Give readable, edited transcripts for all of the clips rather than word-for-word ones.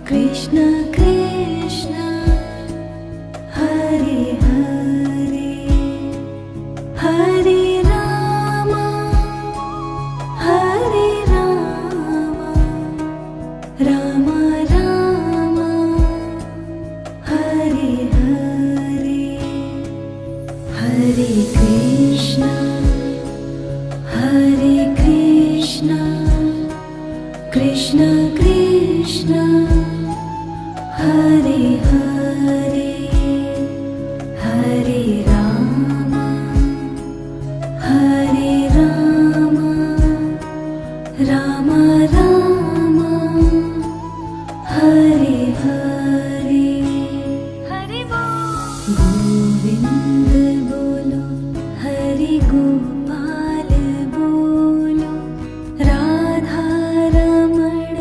कृष्ण कृष्ण हरे हरे हरे राम राम राम हरे हरे हरे कृष्ण कृष्ण कृष्ण हरे हरे हरे राम राम राम हरे हरे हरे गोविंद बोलो हरि गोपाल बोलो राधा रमण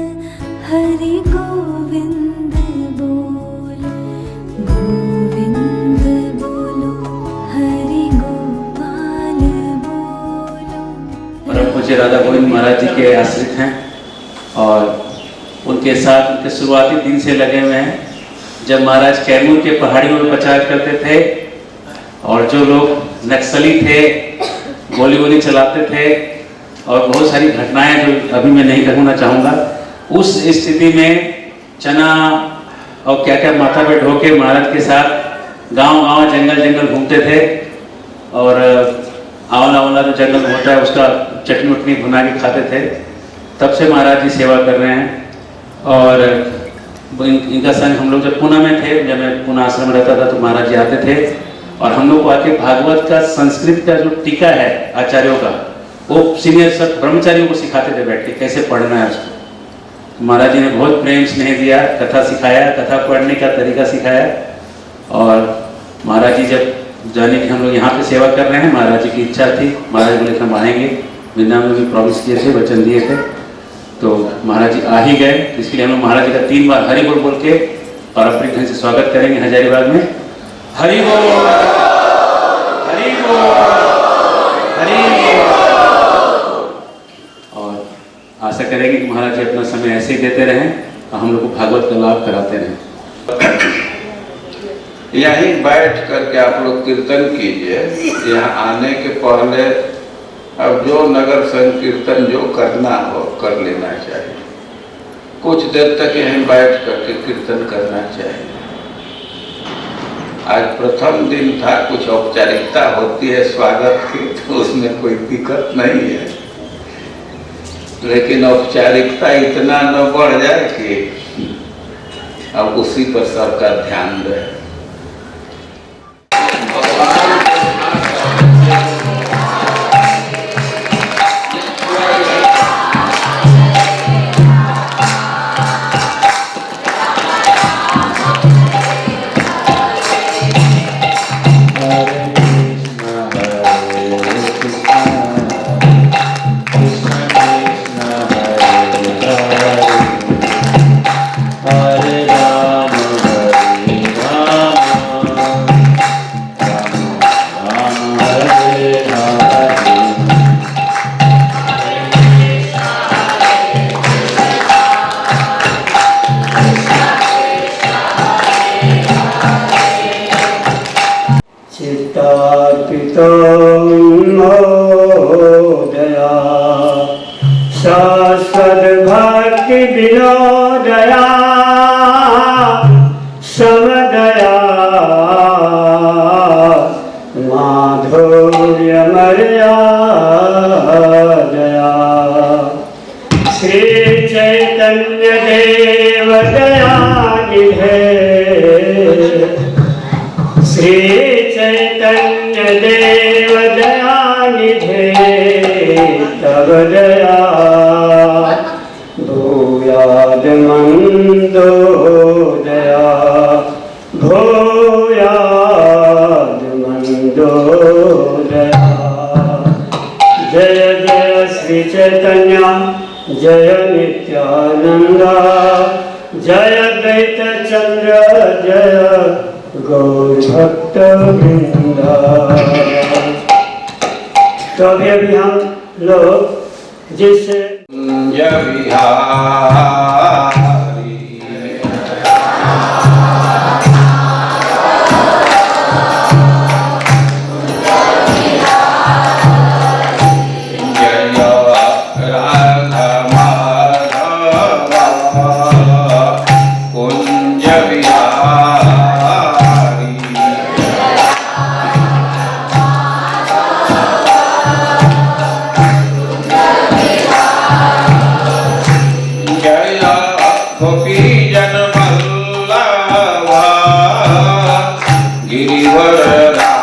हरि गोविंद बोलो हरि गोपाल बोलो। परम पूज्य राधा गोविंद महाराज जी के आश्रित हैं और उनके साथ उनके शुरुआती दिन से लगे हुए हैं। जब महाराज कैमूर के पहाड़ियों में प्रचार करते थे और जो लोग नक्सली थे, गोली चलाते थे और बहुत सारी घटनाएं जो अभी मैं नहीं कहना चाहूँगा, उस स्थिति में चना और क्या क्या माथा पे ढोके महाराज के साथ गांव जंगल घूमते थे और आंवला जो जंगल होता है उसका चटनी उटनी बना के खाते थे। तब से महाराज जी सेवा कर रहे हैं और इनका संग हम लोग जब पुणे में थे, जब मैं पुणे आश्रम में रहता था तो महाराज जी आते थे और हम लोग को आके भागवत का संस्कृत का जो टीका है आचार्यों का, वो सीनियर सब ब्रह्मचारियों को सिखाते थे बैठ के कैसे पढ़ना है उसको। महाराज जी ने बहुत प्रेम स्नेह दिया, कथा सिखाया, कथा पढ़ने का तरीका सिखाया। और महाराज जी जब जाने की हम लोग यहाँ पे सेवा कर रहे हैं, महाराज जी की इच्छा थी, महाराज बोले हम आएंगे, वृंदावन में भी प्रॉमिस किए थे, वचन दिए थे, तो महाराज जी आ ही गए। इसके लिए हम लोग महाराज जी का 3 बार हरि बोल बोल के पारंपरिक ढंग से स्वागत करेंगे हजारीबाग में। हरि बोल, हरि बोल, हरि बोल। और आशा करेंगे कि महाराज जी अपना समय ऐसे ही देते रहें और हम लोग को भागवत का लाभ कराते रहें। यहीं बैठ करके आप लोग कीर्तन कीजिए। यहाँ आने के पहले अब जो नगर संकीर्तन जो करना हो कर लेना चाहिए। कुछ देर तक यहीं बैठ करके कीर्तन करना चाहिए। आज प्रथम दिन था, कुछ औपचारिकता होती है स्वागत की, तो उसमें कोई दिक्कत नहीं है, लेकिन औपचारिकता इतना न बढ़ जाए कि अब उसी पर सबका ध्यान रहे। दया शाश्वत भक्ति विनोदया समदया माधुर्य मर्यादया श्री चैतन्य देव दयानिधे श्री चैतन्य देव दयानिधे तव दया भूयाद मंदोदया भूयाद मंदोदया। जय जय श्री चैतन्य जय नित्यानंद जय द्वैत चंद्र जय गौर भक्त वृंदा। तो अभी हम लोग जिस बिहारी जन वल्लभा गिरिवरधारी।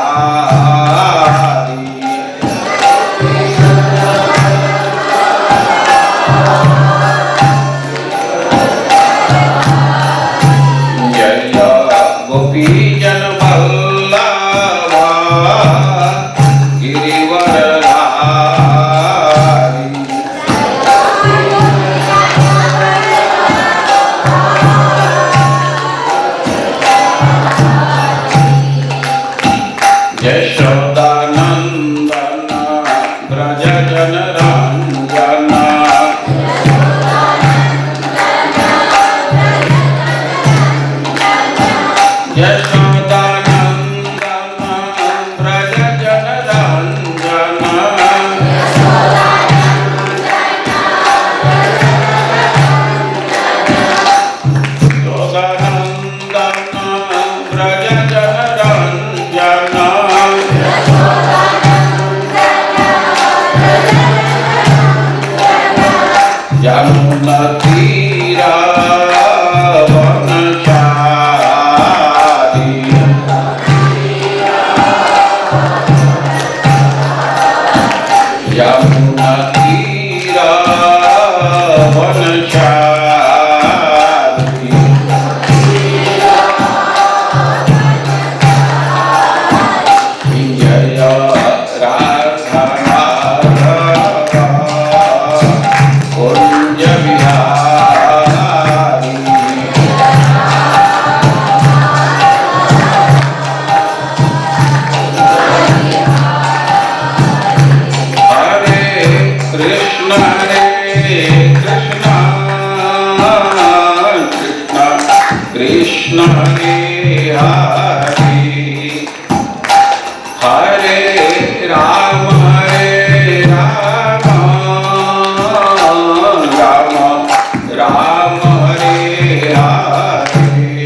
जय गोपी जन वल्लभा गिरिवरधारी। यशोदानंदन ब्रज जन रंजन। यशोदानंदन ब्रज जन रंजन। यशोदानंदन ब्रज जन रंजन। यमुना तीरा वनचारी। यमुना तीरा वनचारी। जय राधा कुंज बिहारी। हरे कृष्ण कृष्ण कृष्ण हरे हरे। हरे राम राम राम हरे हरे।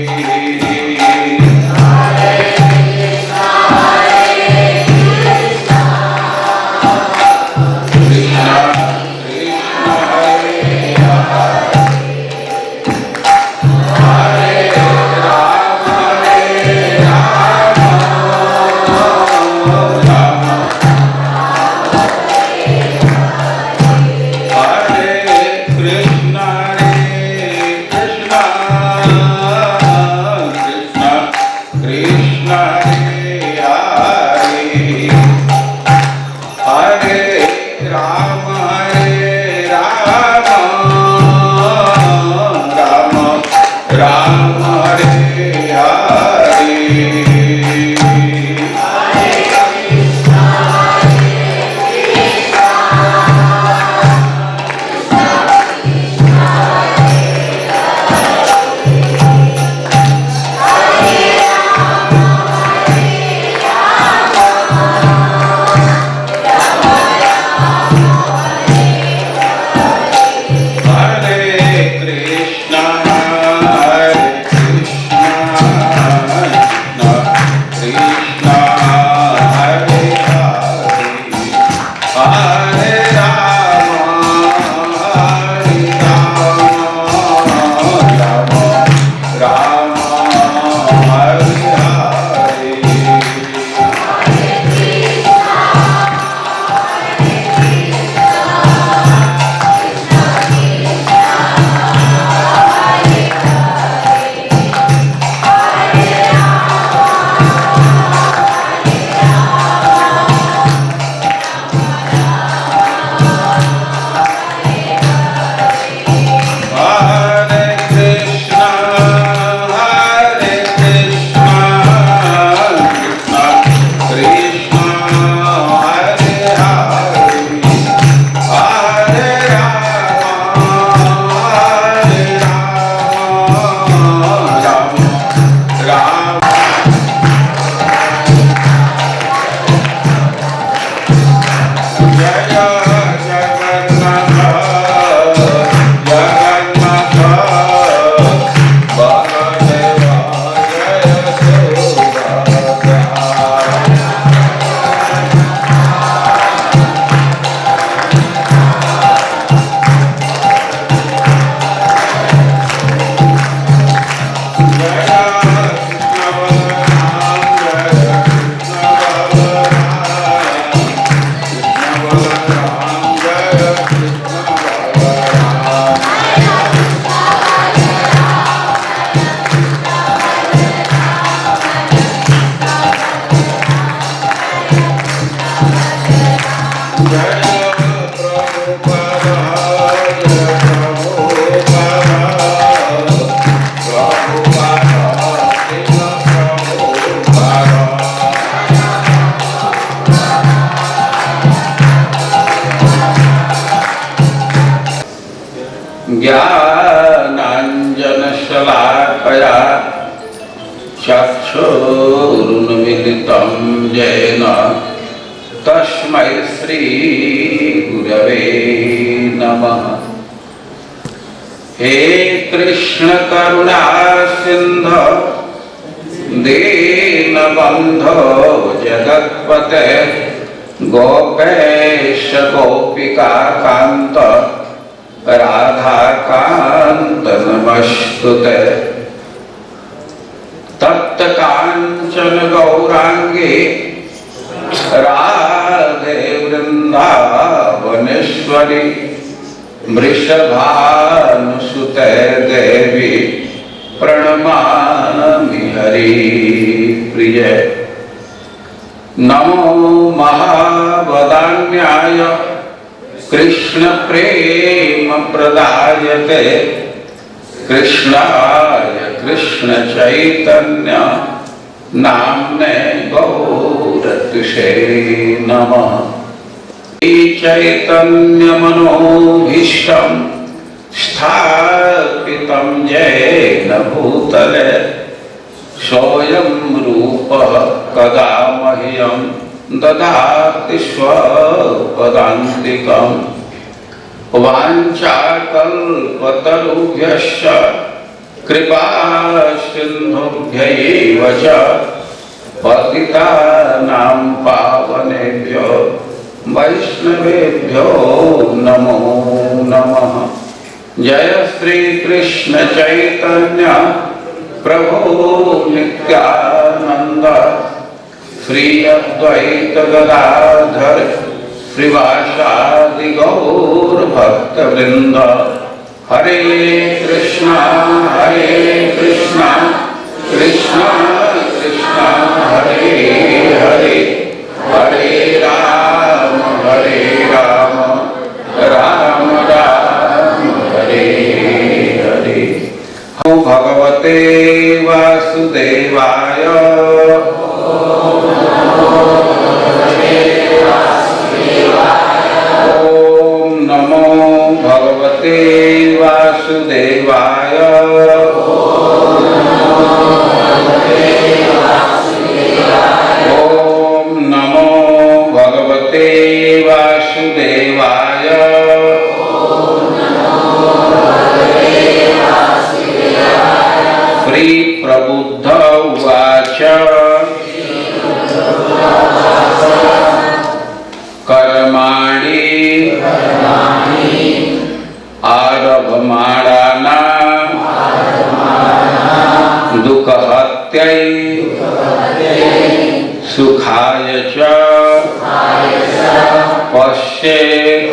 कृष्ण कृष्ण हरे हरे। हरे राम राम हरे कृष्ण कृष्ण कृष्ण हरे हरे। हरे राम राम राम हरे हरे। हरे कृष्ण शलाकया चक्षुरुन्मीलितं येन तस्मै श्री गुरवे नमः। हे कृष्ण करुणा सिंधु दीनबंधो जगत्पते गोपेश गोपिका कांत राधा कांत नमस्तुते। तप्त कांचन गौरांगी राधे वृंदावनेश्वरी वृषभानुसुते देवी प्रणमामि हरिप्रिय। नमो महावदान्याय कृष्ण प्रेम प्रदायते कृष्णाय कृष्ण चैतन्य नाम्ने गौरत्से नमः। चैतन्य मनोभीष्टं स्थापितं येन भूतले सोऽयं रूपः कदा मह्यं ददाति स्वपदान्तिकम्। वाञ्छाकल्पतरुभ्यश्च कृपा सिन्धुभ्यैव च पतितानां पावनेभ्यो वैष्णवेभ्यो नमो नमः। जय श्री कृष्ण चैतन्य प्रभु नित्यानंद श्री अद्वैत गदाधर श्रीवासादि गौर भक्त वृंद। हरे कृष्णा कृष्णा कृष्णा हरे हरे हरे राम राम राम हरे हरे। नमो भगवते वासुदेवाय ओम नमो भगवते वासुदेवाय। ओम नमो भगवते वासुदेवाय। श्री प्रबुद्ध उवाच कर्माणि आरभमाणानां दुःखहत्यै सुखाय च पश्येत्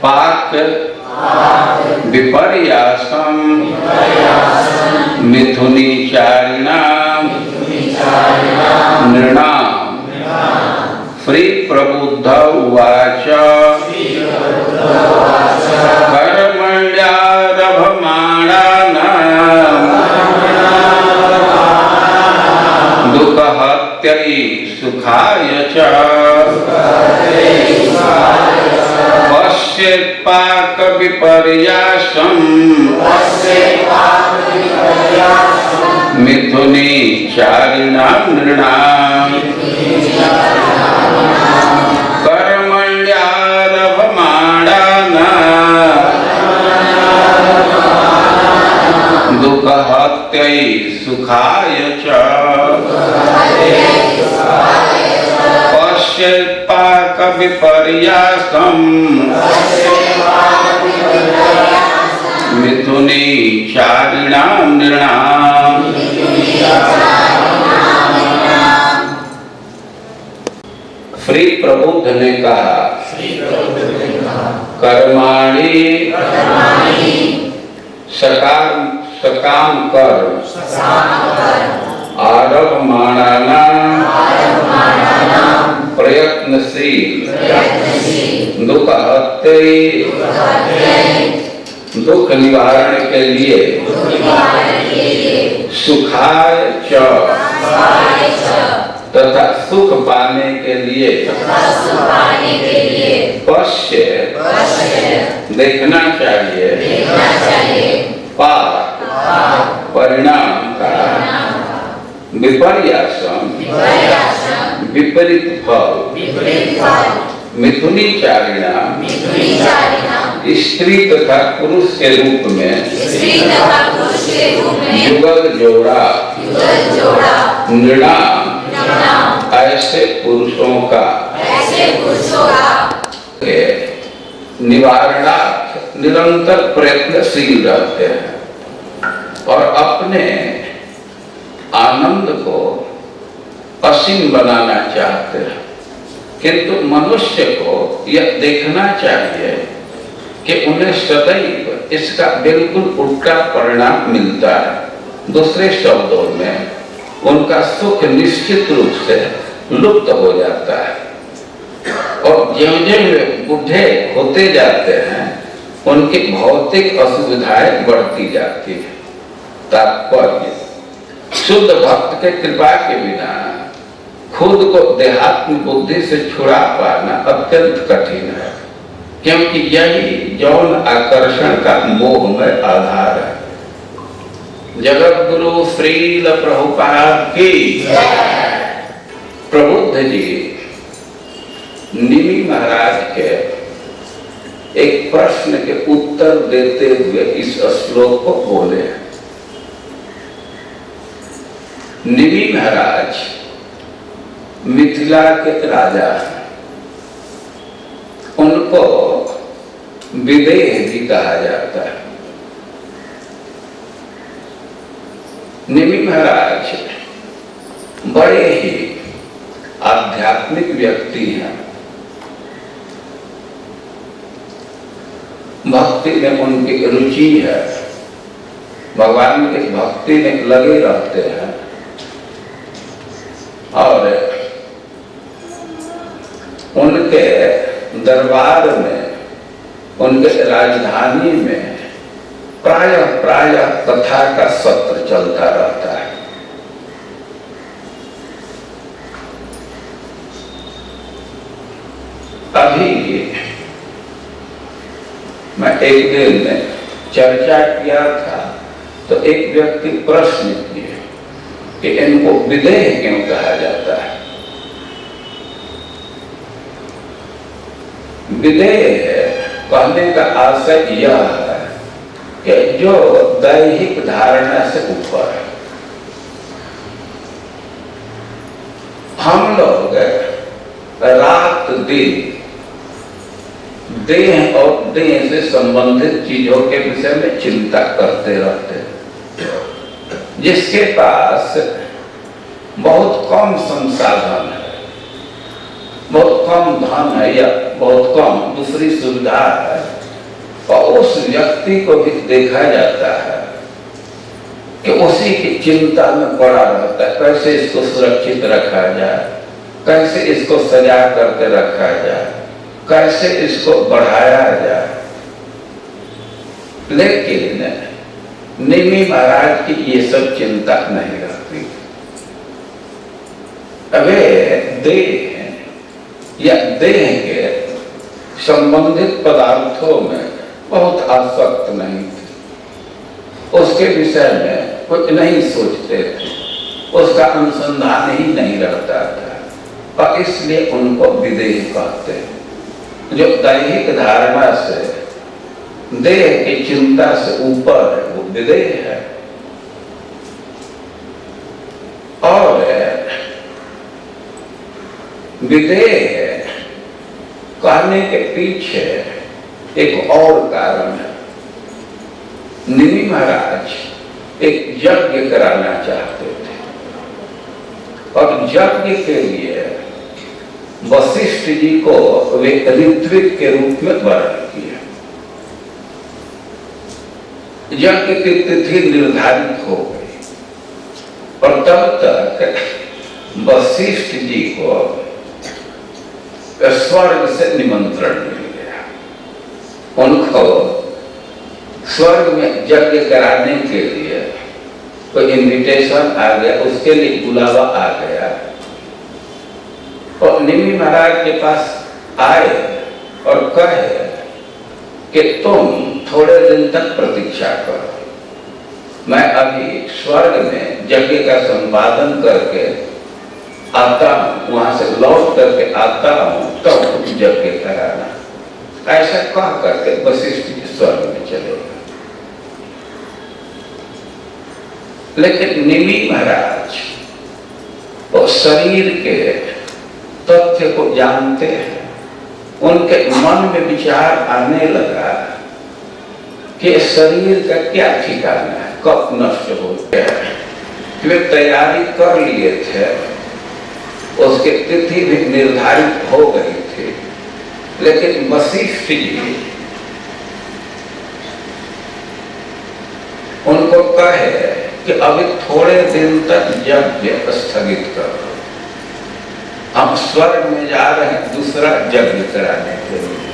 पाक विपर्यासं मिथुनीचारिणां नृणाम्। श्री प्रबुद्ध उवाच कर्मण्यारभमाणानां दुःखहत्यै सुखाय च पश्येत् पाक विपर्यासं मिथुनीचारिणां नृणाम्। कर्मण्यारभमाणानां दुःखहत्यै सुखाय च पश्येत् पाक विपर्यासं मिथुनीचारिणां नृणाम्। श्री प्रबुद्ध ने कहा कर्माणि सकाम कर आरभमाणानां प्रयत्नशील दुःखहत्यै दुख निवारण के लिए सुखाय च तथा सुख पाने के लिए पश्य देखना चाहिए पाक परिणाम का विपर्यासम विपरीत फल मिथुनीचारिणाम स्त्री तथा पुरुष के रूप में युगल जोड़ा नृणाम ऐसे पुरुषों का निवारणार्थ निरंतर प्रयत्नशील रहते हैं और अपने आनंद को असीम बनाना चाहते हैं, किंतु मनुष्य को यह देखना चाहिए कि उन्हें सदैव इसका बिल्कुल उल्टा परिणाम मिलता है। दूसरे शब्दों में उनका सुख निश्चित रूप से लुप्त हो जाता है और ज्यों-ज्यों वे बूढ़े होते जाते हैं उनकी भौतिक असुविधाएं बढ़ती जाती है। तात्पर्य, शुद्ध भक्त के कृपा के बिना खुद को देहात्म बुद्धि से छुड़ा पाना अत्यंत कठिन है, क्योंकि यही यौन आकर्षण का मोहमय आधार है। जगत गुरु श्रील प्रभुपाद की प्रबुद्ध जी निमि महाराज के एक प्रश्न के उत्तर देते हुए इस श्लोक को बोले। निमि महाराज मिथिला के राजा, उनको विदेह भी कहा जाता है। निमि महाराज बड़े ही आध्यात्मिक व्यक्ति हैं। भक्ति में उनकी रुचि है, भगवान की भक्ति में लगे रहते हैं और उनके दरबार में, उनके राजधानी में प्रायः कथा का सत्र चलता रहता है। अभी मैं एक दिन में चर्चा किया था तो एक व्यक्ति प्रश्न किए कि इनको विदेह क्यों कहा जाता है। विदेह कहने का आशय यह है कि जो दैहिक धारणा से ऊपर है। हम लोग रात दिन देह और देह से संबंधित चीजों के विषय में चिंता करते रहते हैं। जिसके पास बहुत कम संसाधन है, बहुत कम धन है या बहुत कम दूसरी सुविधा है, और उस व्यक्ति को भी देखा जाता है कि उसी की चिंता में पड़ा रहता है, कैसे इसको सुरक्षित रखा जाए, कैसे इसको सजा करके रखा जाए, कैसे इसको बढ़ाया जाए। लेकिन निमि महाराज की ये सब चिंता नहीं रहती। वे देह या देह के संबंधित पदार्थों में बहुत आसक्त नहीं थे, उसके विषय में कुछ नहीं सोचते थे, उसका अनुसंधान ही नहीं रहता था और इसलिए उनको विदेह कहते हैं। जो दैहिक धारणा से, देह की चिंता से ऊपर है, वो विदेह है। और विदेह कहने के पीछे एक और कारण है। निमि महाराज एक यज्ञ कराना चाहते थे और यज्ञ के लिए वशिष्ठ जी को वे ऋत्विक के रूप में वर्ण किया। यज्ञ की तिथि निर्धारित हो गई और तब तक वशिष्ठ जी को स्वर्ग से निमंत्रण मिल गया। उनको स्वर्ग में यज्ञ कराने के लिए कोई इनविटेशन आ गया, उसके लिए बुलावा आ गया और निमि महाराज के पास आए और कहे कि तुम थोड़े दिन तक प्रतीक्षा करो, मैं अभी स्वर्ग में यज्ञ का संपादन करके आता हूँ, वहां से लौट करके आता हूँ, तब यज्ञ कराना। ऐसा कह करके वशिष्ठ जी स्वर्ग में चले गए। लेकिन निमि महाराज वो शरीर के तथ्य को जानते हैं। उनके मन में विचार आने लगा कि शरीर का क्या ठिकाना है, कब नष्ट हो गया। वे तैयारी कर लिए थे, उसकी तिथि भी निर्धारित हो गई थी, लेकिन वशिष्ठ जी उनको कहे कि अभी थोड़े दिन तक यज्ञ स्थगित करो, हम स्वर्ग में जा रहे हैं दूसरा यज्ञ कराने के लिए।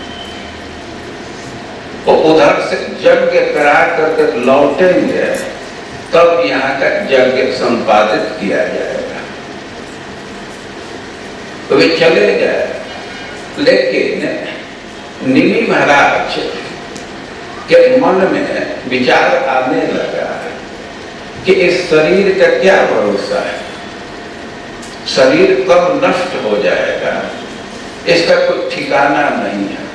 वो उधर से यज्ञ करा करके लौटेंगे, तब यहाँ का यज्ञ संपादित किया जाएगा। तो वे चले गए। लेकिन निमि महाराज के मन में विचार आने लगा कि इस शरीर का क्या भरोसा है, शरीर कब नष्ट हो जाएगा, इसका कोई ठिकाना नहीं है।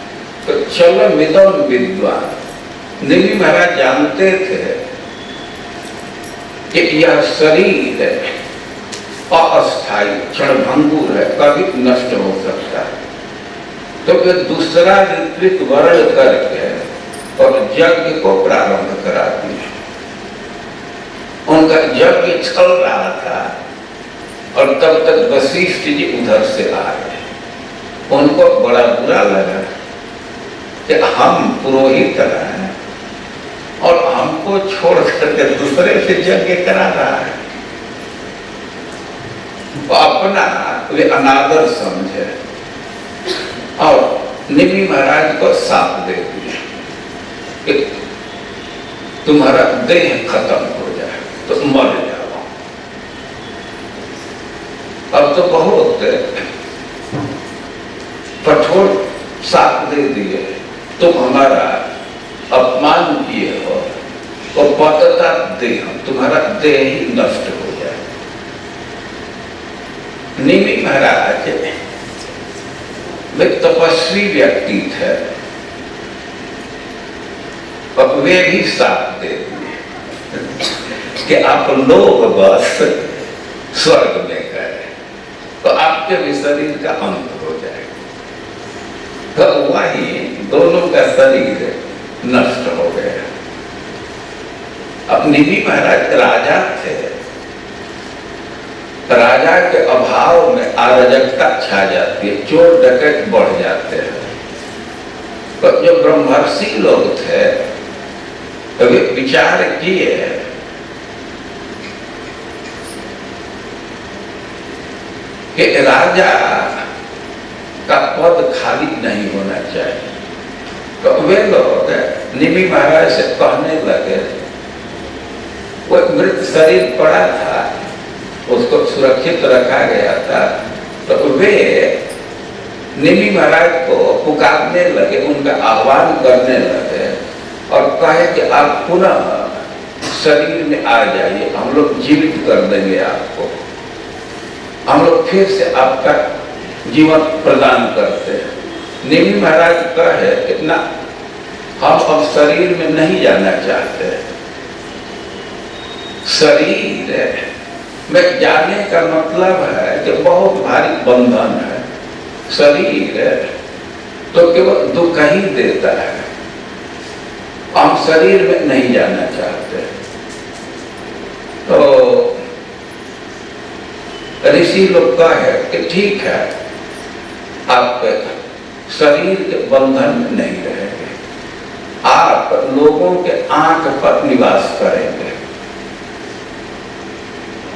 तो चलो मिदम विद्वान। निमि महाराज जानते थे कि यह शरीर अस्थायी क्षणभंगुर है, कभी नष्ट हो सकता है। तो वे दूसरा ऋत्विक वर्ण करके और यज्ञ को प्रारंभ करा दिए। उनका यज्ञ चल रहा था और तब तक वशिष्ठ जी उधर से आ गए। उनको बड़ा बुरा लगा कि हम पुरोहित हैं और हमको छोड़ करके दूसरे से यज्ञ करा रहा है। तो अपना वे अनादर समझे और निमि महाराज को साप दे दिया कि तुम्हारा देह खत्म हो जाए तो मर जाओ। अब तो बहुत कठोर साप दे दिए, तुम हमारा अपमान किए हो, तो पतता देह, तुम्हारा देह ही नष्ट हो जाए। निमि महाराज वे तपस्वी व्यक्ति थे, अब वे भी साथ दे दिए कि आप लोग बस स्वर्ग में गए तो आपके भी शरीर का अंत हो जाएगा। तो वही दोनों का शरीर नष्ट हो गया। अब निमि महाराज राजा थे, राजा के अभाव में अराजकता छा जाती है, चोर डकैत बढ़ जाते हैं। तो जो ब्रह्मर्षि लोग थे तो वे विचार किए कि राजा का पद खाली नहीं होना चाहिए। तो वे लोग निमि महाराज से कहने लगे, वो मृत शरीर पड़ा था, उसको सुरक्षित रखा गया था, तो वे निमि महाराज को पुकारने लगे, उनका आह्वान करने लगे और कहे कि आप पुनः शरीर में आ जाइए, हम लोग जीवित कर देंगे आपको, हम लोग फिर से आपका जीवन प्रदान करते हैं। निमि महाराज कहे इतना हम अब शरीर में नहीं जाना चाहते, शरीर में जाने का मतलब है कि बहुत भारी बंधन है। शरीर तो केवल दुख ही देता है, हम शरीर में नहीं जाना चाहते। तो ऋषि लोग कहे कि ठीक है, आप शरीर के बंधन में नहीं रहेंगे, आप लोगों के आंख पर निवास करेंगे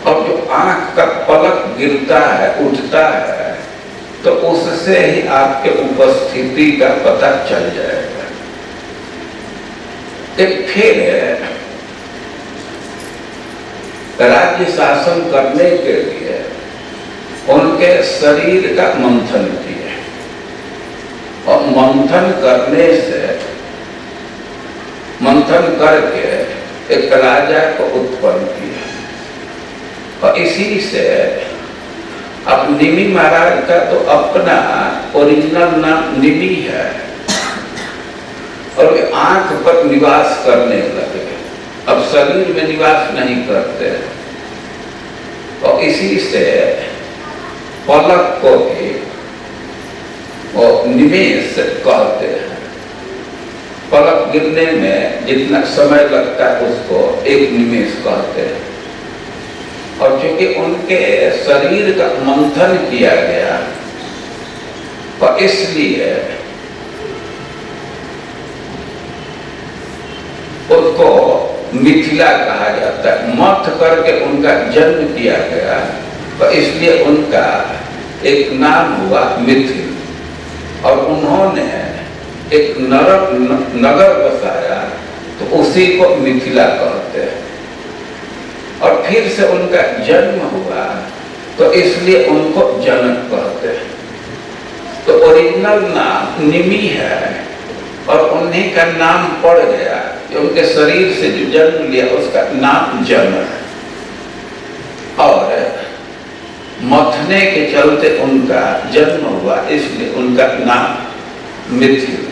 और जो आंख का पलक गिरता है, उठता है, तो उससे ही आपके उपस्थिति का पता चल जाएगा। फिर राज्य शासन करने के लिए उनके शरीर का मंथन किए और मंथन करके एक राजा को उत्पन्न किया। और इसी से अब निमि महाराज का तो अपना ओरिजिनल नाम निमि है, और वे आंख पर निवास करने लगे, अब शरीर में निवास नहीं करते। और इसी से पलक को भी वो निमेष कहते हैं। पलक गिरने में जितना समय लगता है उसको एक निमेष कहते हैं। और चूंकि उनके शरीर का मंथन किया गया, और इसलिए उसको मिथिला कहा जाता है। मथ करके उनका जन्म किया गया, तो इसलिए उनका एक नाम हुआ मिथिल। और उन्होंने एक नगर बसाया, तो उसी को मिथिला कहते हैं। और फिर से उनका जन्म हुआ, तो इसलिए उनको जनक कहते हैं। तो ओरिजिनल नाम निमि है, और उन्हीं का नाम पड़ गया कि उनके शरीर से जो जन्म लिया उसका नाम जनक। और मथने के चलते उनका जन्म हुआ, इसलिए उनका नाम मिथिल।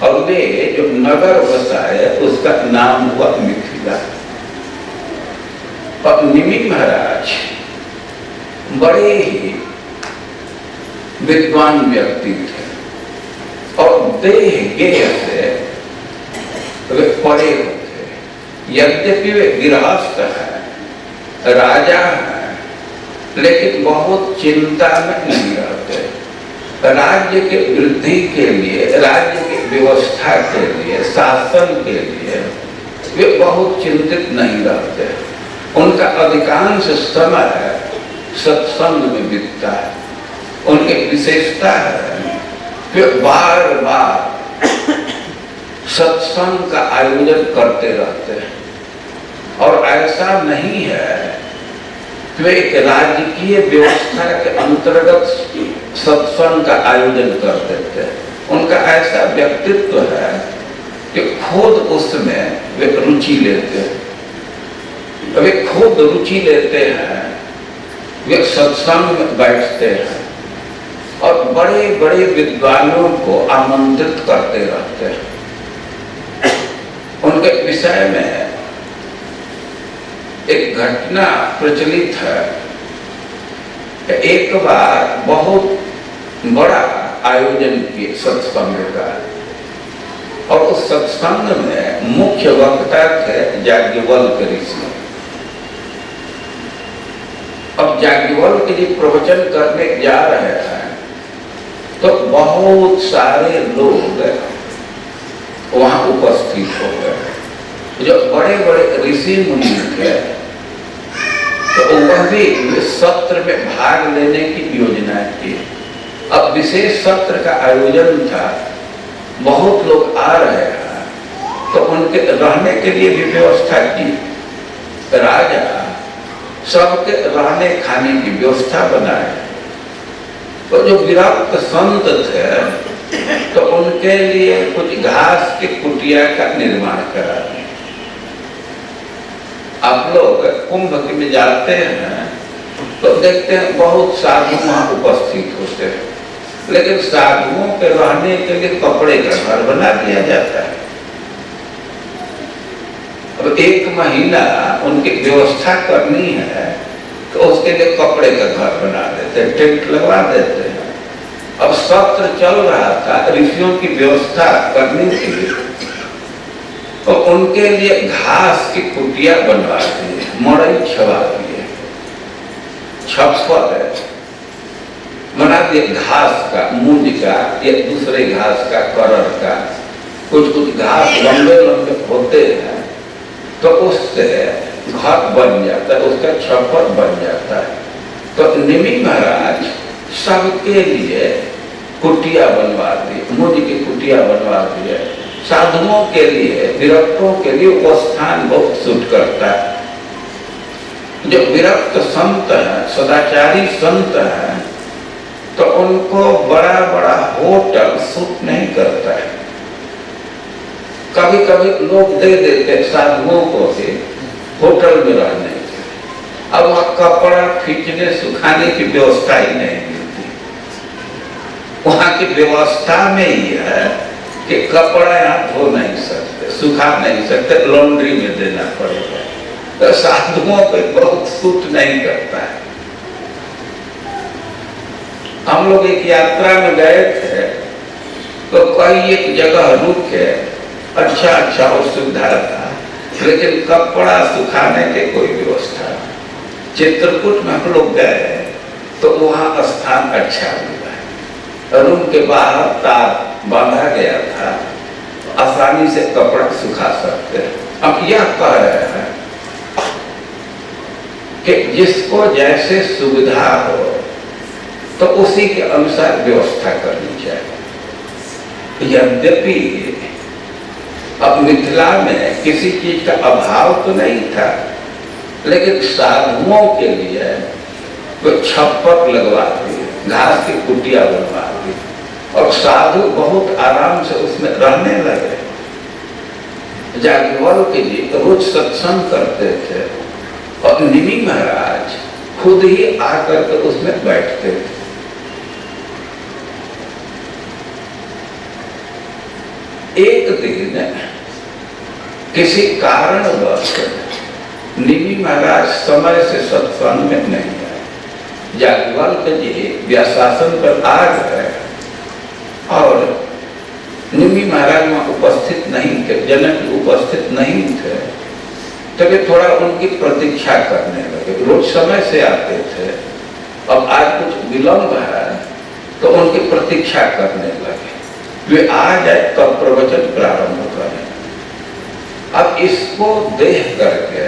और वे जो नगर बसाए उसका नाम हुआ मिथिला। और निमि महाराज बड़े ही विद्वान व्यक्ति थे, और देह गेह से वे परे होते। यद्यपि वे गृहस्थ है, राजा है, लेकिन बहुत चिंता में नहीं रहते। राज्य के वृद्धि के लिए, राज्य की व्यवस्था के लिए, शासन के लिए वे बहुत चिंतित नहीं रहते। उनका अधिकांश समय सत्संग में बीतता है। उनकी विशेषता है वे बार बार सत्संग का आयोजन करते रहते हैं। और ऐसा नहीं है कि वे एक राजकीय व्यवस्था के अंतर्गत सत्संग का आयोजन कर देते हैं। उनका ऐसा व्यक्तित्व है कि खुद उसमें वे रुचि लेते हैं। वे खुद रुचि लेते हैं, वे सत्संग में बैठते हैं, और बड़े बड़े विद्वानों को आमंत्रित करते रहते हैं। उनके विषय में एक घटना प्रचलित है। एक बार बहुत बड़ा आयोजन किए सत्संग का, और उस सत्संग में मुख्य वक्ता थे याज्ञवल्क्य ऋषि। अब याज्ञवल्क्य जी प्रवचन करने जा रहे हैं, तो बहुत सारे लोग वहां उपस्थित हो गए। जो बड़े बड़े ऋषि मुनि थे, तो वह भी सत्र में भाग लेने की योजना की। अब विशेष सत्र का आयोजन था, बहुत लोग आ रहे हैं, तो उनके रहने के लिए भी व्यवस्था की। राजा सबके रहने खाने की व्यवस्था बनाए। तो जो विरक्त संत थे, तो उनके लिए कुछ घास की कुटिया का निर्माण करा। आप लोग कुंभ में जाते हैं तो देखते हैं बहुत साधु वहां उपस्थित होते हैं, लेकिन साधुओं के रहने के लिए कपड़े का घर बना दिया जाता है। अब एक महीना उनकी व्यवस्था करनी है, तो उसके लिए कपड़े का घर बना देते हैं, टेंट लगवा देते हैं। अब सत्र चल रहा था ऋषियों की व्यवस्था करने के लिए, तो उनके लिए घास की कुटिया बनवा दी, मड़ई छवा दिए, छप्पर बना दिए घास का, मूंज का या दूसरे घास का, करड़ का। कुछ कुछ घास लंबे लंबे होते हैं, तो उससे घर बन जाता है, उसका छप्पर बन जाता है। तो निमि महाराज सबके लिए कुटिया बनवा दी, मूंज की कुटिया बनवा दिए। साधुओं के लिए, विरक्तों के लिए वो स्थान बहुत सूट करता है। जो विरक्त संत है, सदाचारी संत है, तो उनको बड़ा बड़ा होटल सूट नहीं करता है। कभी कभी लोग दे देते साधुओं को भी होटल में रहने के, अब वहाँ कपड़ा खींचने सुखाने की व्यवस्था ही नहीं मिलती। वहाँ की व्यवस्था में ही है कि कपड़ा यहाँ धो नहीं सकते, सुखा नहीं सकते, लॉन्ड्री में देना पड़ेगा। तो साधुओं को बहुत सूट नहीं करता है। हम लोग एक यात्रा में गए थे तो कई एक जगह रुके, अच्छा और सुविधा था, लेकिन कपड़ा सुखाने के कोई व्यवस्था नहीं। चित्रकूट में हम लोग गए तो वहाँ स्थान अच्छा मिला, रूम के बाहर तार बांधा गया था, आसानी से कपड़ा सुखा सकते हैं। अब यह कह रहे हैं कि जिसको जैसे सुविधा हो तो उसी के अनुसार व्यवस्था करनी चाहिए। यद्यपि अब मिथिला में किसी चीज का अभाव तो नहीं था, लेकिन साधुओं के लिए वो छप्पर लगवा दिए, घास की कुटिया बनवा दी, और साधु बहुत आराम से उसमें रहने लगे। याज्ञवल्क्य जी रोज सत्संग करते थे और निमि महाराज खुद ही आकर के उसमें बैठते थे। एक दिन किसी कारणवश निमि महाराज समय से सत्संग में नहीं आए। याज्ञवल्क्य जी व्यासासन पर आ गए और निमि महाराज वहां उपस्थित नहीं थे, जनक उपस्थित नहीं थे, तभी थोड़ा उनकी प्रतीक्षा करने लगे। रोज समय से आते थे, अब आज कुछ विलंब है तो उनकी प्रतीक्षा करने लगे, वे आ जाए तब प्रवचन प्रारंभ करें। अब इसको देख करके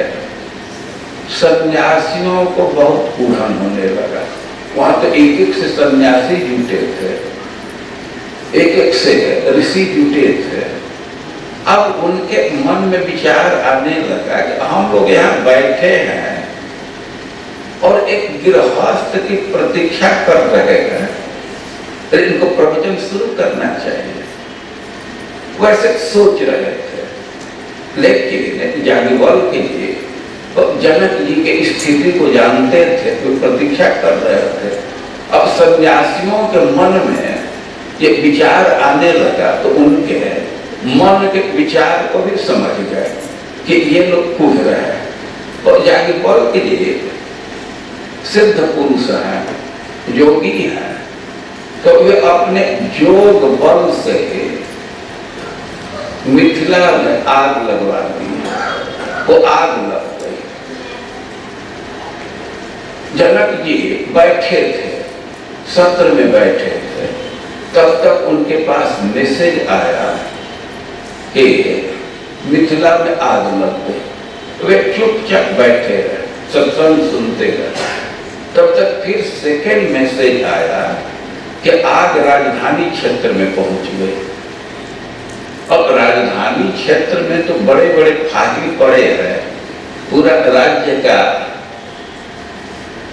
सन्यासियों को बहुत उड़न होने लगा। वहां तो एक एक से सन्यासी जुटे थे, एक एक से ऋषि जुटे थे। अब उनके मन में विचार आने लगा कि हम लोग यहाँ बैठे हैं और एक गृहस्थ की प्रतीक्षा कर रहे हैं, तो इनको प्रवचन शुरू करना चाहिए। वैसे सोच रहे थे, लेकिन याज्ञवल्क्य जी जनक जी के स्थिति को जानते थे, तो प्रतीक्षा कर रहे थे। अब सन्यासियों के मन में ये विचार आने लगा तो उनके मन के विचार को भी समझ गए कि ये लोग कूद रहे हैं। और याज्ञवल्क्य जी सिद्ध पुरुष हैं, योगी हैं, तो वे अपने योग बल से मिथिला में आग लगवा दी। वो आग लग गई। जनक जी बैठे थे, सत्र में बैठे थे, तब तक उनके पास मैसेज आया कि मिथिला में आग लग गई। वे चुपचाप बैठे रहे, सत्संग सुनते रहे। तब तक फिर सेकेंड मैसेज आया कि आग राजधानी क्षेत्र में पहुंच गई। अब राजधानी क्षेत्र में तो बड़े बड़े फाही पड़े हैं, पूरा राज्य का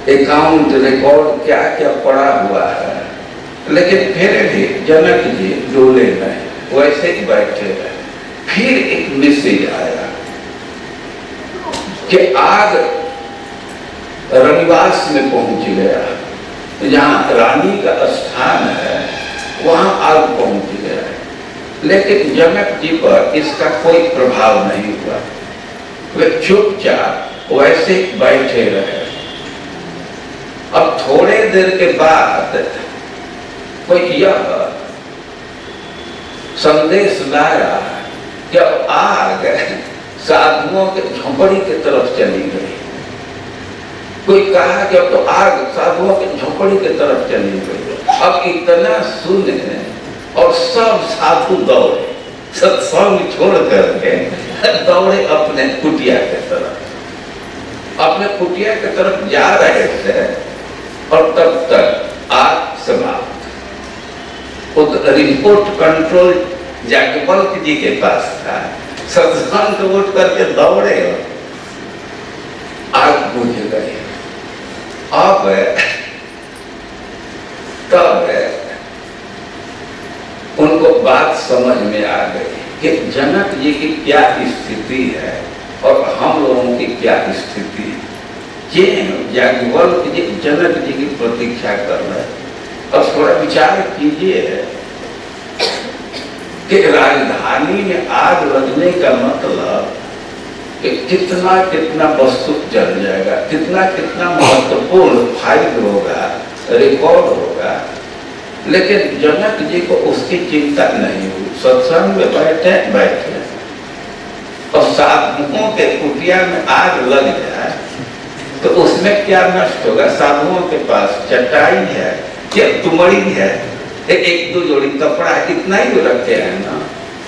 अकाउंट रिकॉर्ड क्या क्या पड़ा हुआ है, लेकिन फिर भी जनक जी डोले नहीं, वैसे ही बैठे रहे। फिर एक मैसेज आया कि आग रनिवास में पहुंच गया, जहां रानी का स्थान है वहां आग पहुंच गया है। लेकिन जनक जी पर इसका कोई प्रभाव नहीं हुआ, वे चुपचाप वैसे बैठे रहे। अब थोड़े देर के बाद कोई यह संदेश लाया कि अब आग साधुओं के झोपड़ी की तरफ चली गई। कोई कहा कि अब तो आग साधुओं के झोपड़ी की तरफ चली गई। अब इतना सुने और सब साधु दौड़े, सत्संग छोड़ करके दौड़े अपने कुटिया के तरफ। अपने कुटिया के तरफ जा रहे थे और तब तक आग समाप्त। रिपोर्ट कंट्रोल याज्ञवल्क्य जी के पास था, सत्संग उठ करके दौड़े और आग बुझ गई। अब तब उनको बात समझ में आ गई कि जनक जी की क्या स्थिति है और हम लोगों की क्या स्थिति है। याज्ञवल्क्य जी जनक जी की प्रतीक्षा कर रहे हैं। अब थोड़ा विचार कीजिए कि राजधानी में आग लगने का मतलब कि कितना कितना वस्तु जल जाएगा, कितना कितना महत्वपूर्ण फाइल होगा, रिकॉर्ड होगा। लेकिन जनक जी को उसकी चिंता नहीं हुई। सत्संग में बैठे और साधुओं के कुटिया में आग लग जाए तो उसमें क्या नष्ट होगा। साधुओं के पास चटाई है या तुमड़ी है, एक दो जोड़ी कपड़ा है, इतना ही तो रखे हैं ना,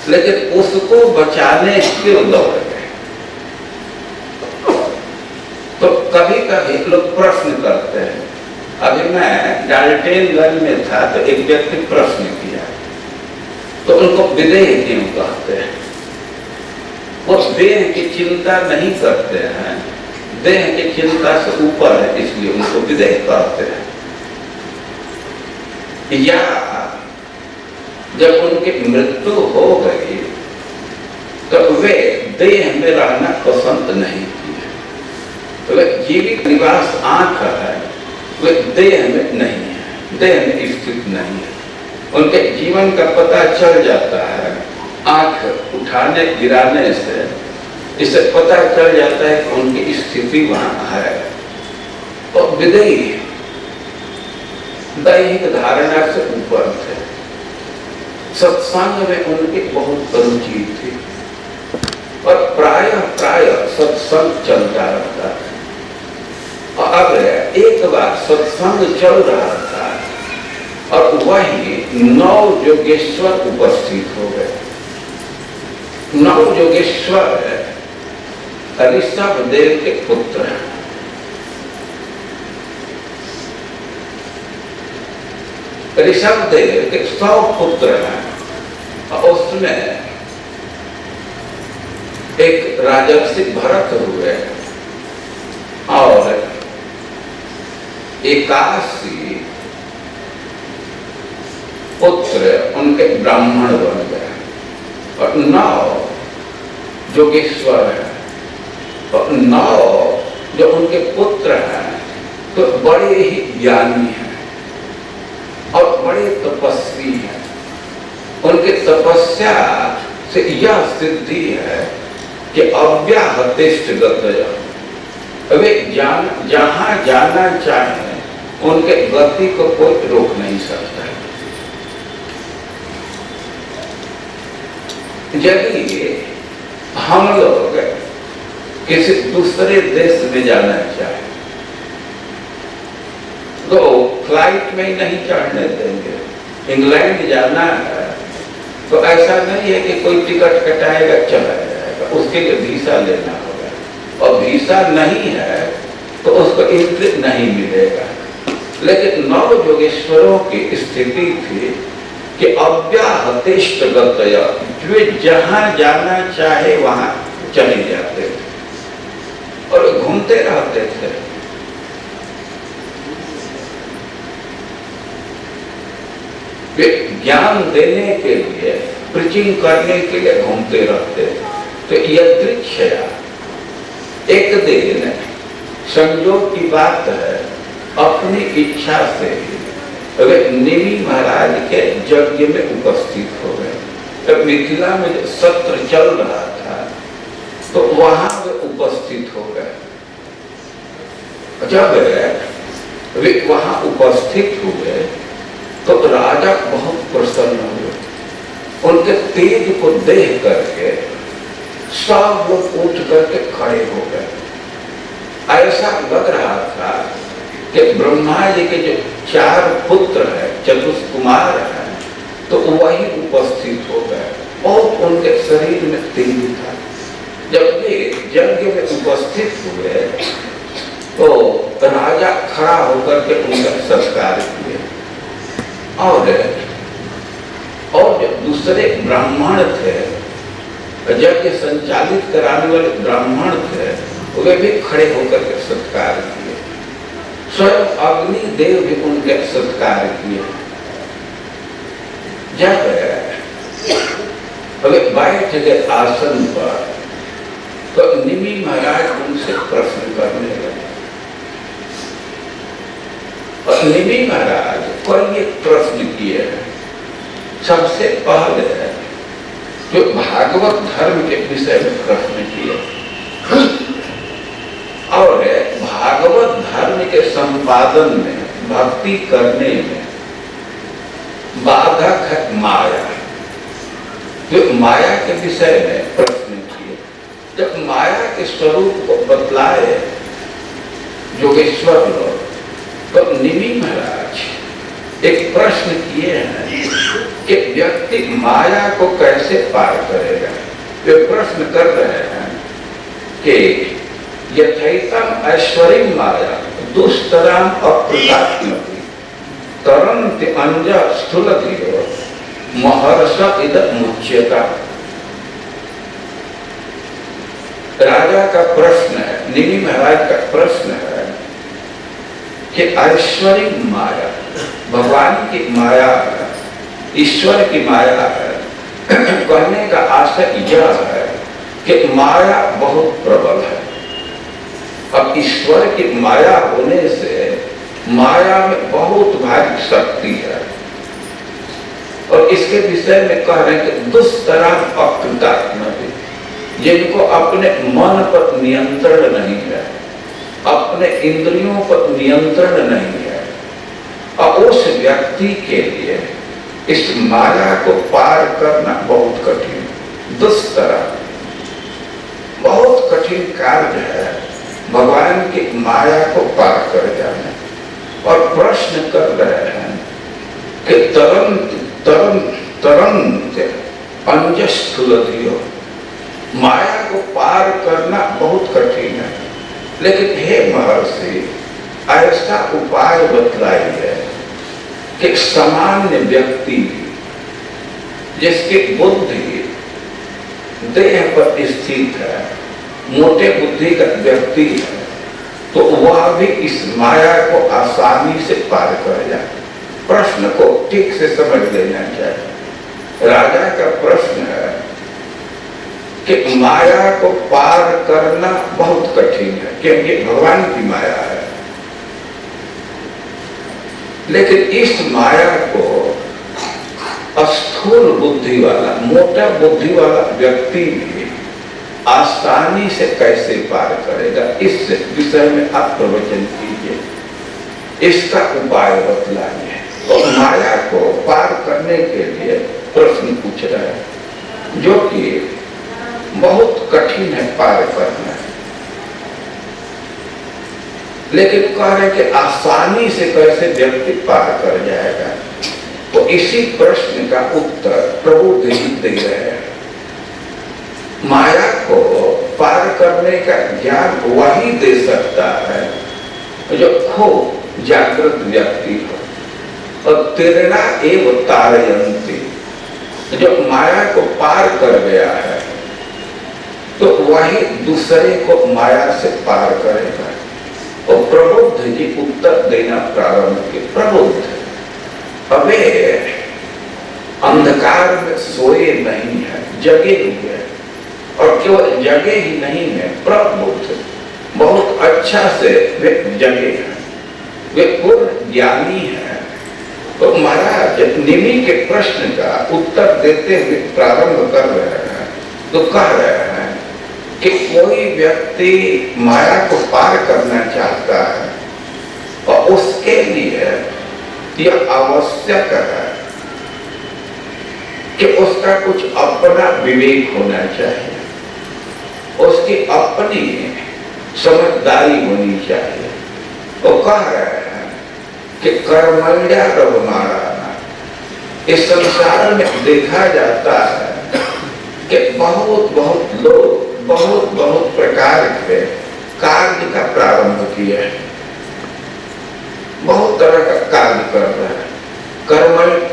लेकिन उसको बचाने क्यों दौड़ गए। तो कभी कभी लोग प्रश्न करते हैं। अभी मैं डाल्टेनगंज में था तो एक व्यक्ति प्रश्न किया तो उनको विदेह क्यों कहते हैं। वो देह की चिंता नहीं करते हैं, देह की चिंता से ऊपर है, इसलिए उनको विदेह कहते हैं। या जब उनकी मृत्यु हो गई तो वे देह में रहना पसंद नहीं किए। तो वे जीवित निवास आंख है, वे देह में नहीं है, देह में स्थित नहीं है। उनके जीवन का पता चल जाता है आंख उठाने गिराने से। इससे पता चल जाता है कि उनकी स्थिति वहां है। और विदेही दैहिक धारणा से ऊपर थे। सत्संग में उनकी बहुत रुचि थी और प्राय सत्संग चलता रहता था। और अब एक बार सत्संग चल रहा था और वही 9 योगेश्वर उपस्थित हो गए। 9 योगेश्वर ऋषभ देव के पुत्र हैं। ऋषभ देव के 100 पुत्र हैं और उसमें एक राजर्षि भरत हुए और 81 पुत्र उनके ब्राह्मण बन गए और 9 योगेश्वर हैं और 9 जो उनके पुत्र हैं तो बड़े ही ज्ञानी हैं और बड़े तपस्वी हैं। उनके तपस्या से यह सिद्धि है कि अव्याहतिष्ठ गतया, वे जहां जाना चाहे उनके गति को कोई रोक नहीं सकता। यदि हम लोग किसी दूसरे देश में जाना चाहे तो फ्लाइट में ही नहीं चढ़ने देंगे। इंग्लैंड जाना है तो ऐसा नहीं है कि कोई टिकट कटाएगा चला जाएगा, उसके लिए वीसा लेना होगा और वीसा नहीं है तो उसको एंट्री नहीं मिलेगा। लेकिन 9 योगेश्वरों की स्थिति थी कि अव्याहतिष्ठ गतया, वे जहां जाना चाहे वहां चले जाते थे और घूमते रहते थे। वे ज्ञान देने के लिए, प्रीचिंग करने के लिए घूमते रहते। तो यदृच्छया एक दिन संयोग की बात है, अपनी इच्छा से वे निमि महाराज के यज्ञ में उपस्थित हो गए। तो मिथिला में जो सत्र चल रहा था तो वहां वे उपस्थित हो गए। जब वे वहां उपस्थित हुए तो राजा बहुत प्रसन्न हुए। उनके तेज को देख करके सब लोग उठ करके खड़े हो गए। ऐसा लग रहा था कि ब्रह्मा जी के जो 4 पुत्र हैं, चतुष्कुमार हैं, तो वही उपस्थित हो गए। बहुत उनके शरीर में तेज था। जब वे यज्ञ में उपस्थित हुए तो राजा खड़ा होकर के उनका सत्कार किए और जो दूसरे ब्राह्मण थे, यज्ञ संचालित कराने वाले ब्राह्मण थे, वे भी खड़े होकर के सत्कार किए। स्वयं अग्नि देव भी उनके सत्कार किए। जब बैठ गए आसन पर, तो निमि महाराज उनसे प्रश्न करने लगे। और निमि महाराज कोई एक प्रश्न किए हैं। सबसे पहले जो भागवत धर्म के विषय में प्रश्न किए, और भागवत धर्म के संपादन में, भक्ति करने में बाधक है माया। जो माया के विषय में प्रश्न किए, जब माया के स्वरूप को बतलाए योगेश्वर लोग, तो निमि महाराज एक प्रश्न किए हैं कि व्यक्ति माया को कैसे पार करेगा। वे प्रश्न कर रहे हैं कि यथैतम ऐश्वर्य माया दुष्तराम अकृतात्मति तरंत अंज स्थूलधियो महर्ष इदं मुच्यता। राजा का प्रश्न है, निमि महाराज का प्रश्न है कि ऐश्वर्य माया, भगवान की माया है, ईश्वर की माया है। कहने का आशय यह है कि माया बहुत प्रबल है। अब ईश्वर की माया होने से माया में बहुत भारी शक्ति है, और इसके विषय में कह रहे हैं कि दुष्तराम अकृतात्मति, जिनको अपने मन पर नियंत्रण नहीं है, अपने इंद्रियों पर नियंत्रण नहीं है, और उस व्यक्ति के लिए इस माया को पार करना बहुत कठिन, दुष्तर, बहुत कठिन कार्य है भगवान की माया को पार कर जाना। और प्रश्न कर रहे हैं कि तरंत अंजस्थूलधियो, माया को पार करना बहुत कठिन है, लेकिन हे महर्षि ऐसा उपाय बतलाई है कि सामान्य व्यक्ति जिसकी बुद्धि देह पर स्थित है, मोटे बुद्धि का व्यक्ति है, तो वह भी इस माया को आसानी से पार कर जाए। प्रश्न को ठीक से समझ लेना चाहिए। राजा का प्रश्न है कि माया को पार करना बहुत कठिन है, क्योंकि भगवान की माया है, लेकिन इस माया को स्थूल बुद्धि वाला, मोटा बुद्धि वाला व्यक्ति भी आसानी से कैसे पार करेगा, इस विषय में आप प्रवचन कीजिए, इसका उपाय बतलाइए। और माया को पार करने के लिए प्रश्न पूछ रहे हैं, जो कि बहुत कठिन है पार करना, लेकिन कह रहे कि आसानी से कैसे व्यक्ति पार कर जाएगा। तो इसी प्रश्न का उत्तर प्रभु दे रहे हैं। माया को पार करने का ज्ञान वही दे सकता है जो खूब जागृत व्यक्ति हो, और तेरना एवं तारयंती, जो माया को पार कर गया है तो वही दूसरे को माया से पार करेगा। और प्रबुद्ध जी उत्तर देना प्रारंभ किए। प्रबुद्ध अबे अंधकार में सोए नहीं है, जगे हुए, और केवल जगे ही नहीं है, प्रबुद्ध बहुत अच्छा से वे जगे हैं, वे पूर्ण ज्ञानी हैं। तो महाराज निमि के प्रश्न का उत्तर देते हुए प्रारंभ कर रहे हैं, तो कह रहे हैं कि कोई व्यक्ति माया को पार करना चाहता है, और उसके लिए यह आवश्यक है कि उसका कुछ अपना विवेक होना चाहिए, उसकी अपनी समझदारी होनी चाहिए। तो कह रहे हैं कि कर्मण्या रवमाणा, इस संसार में देखा जाता है कि बहुत बहुत लोग बहुत बहुत प्रकार के कार्य का प्रारंभ किए हैं, बहुत तरह का कार्य कर रहे हैं।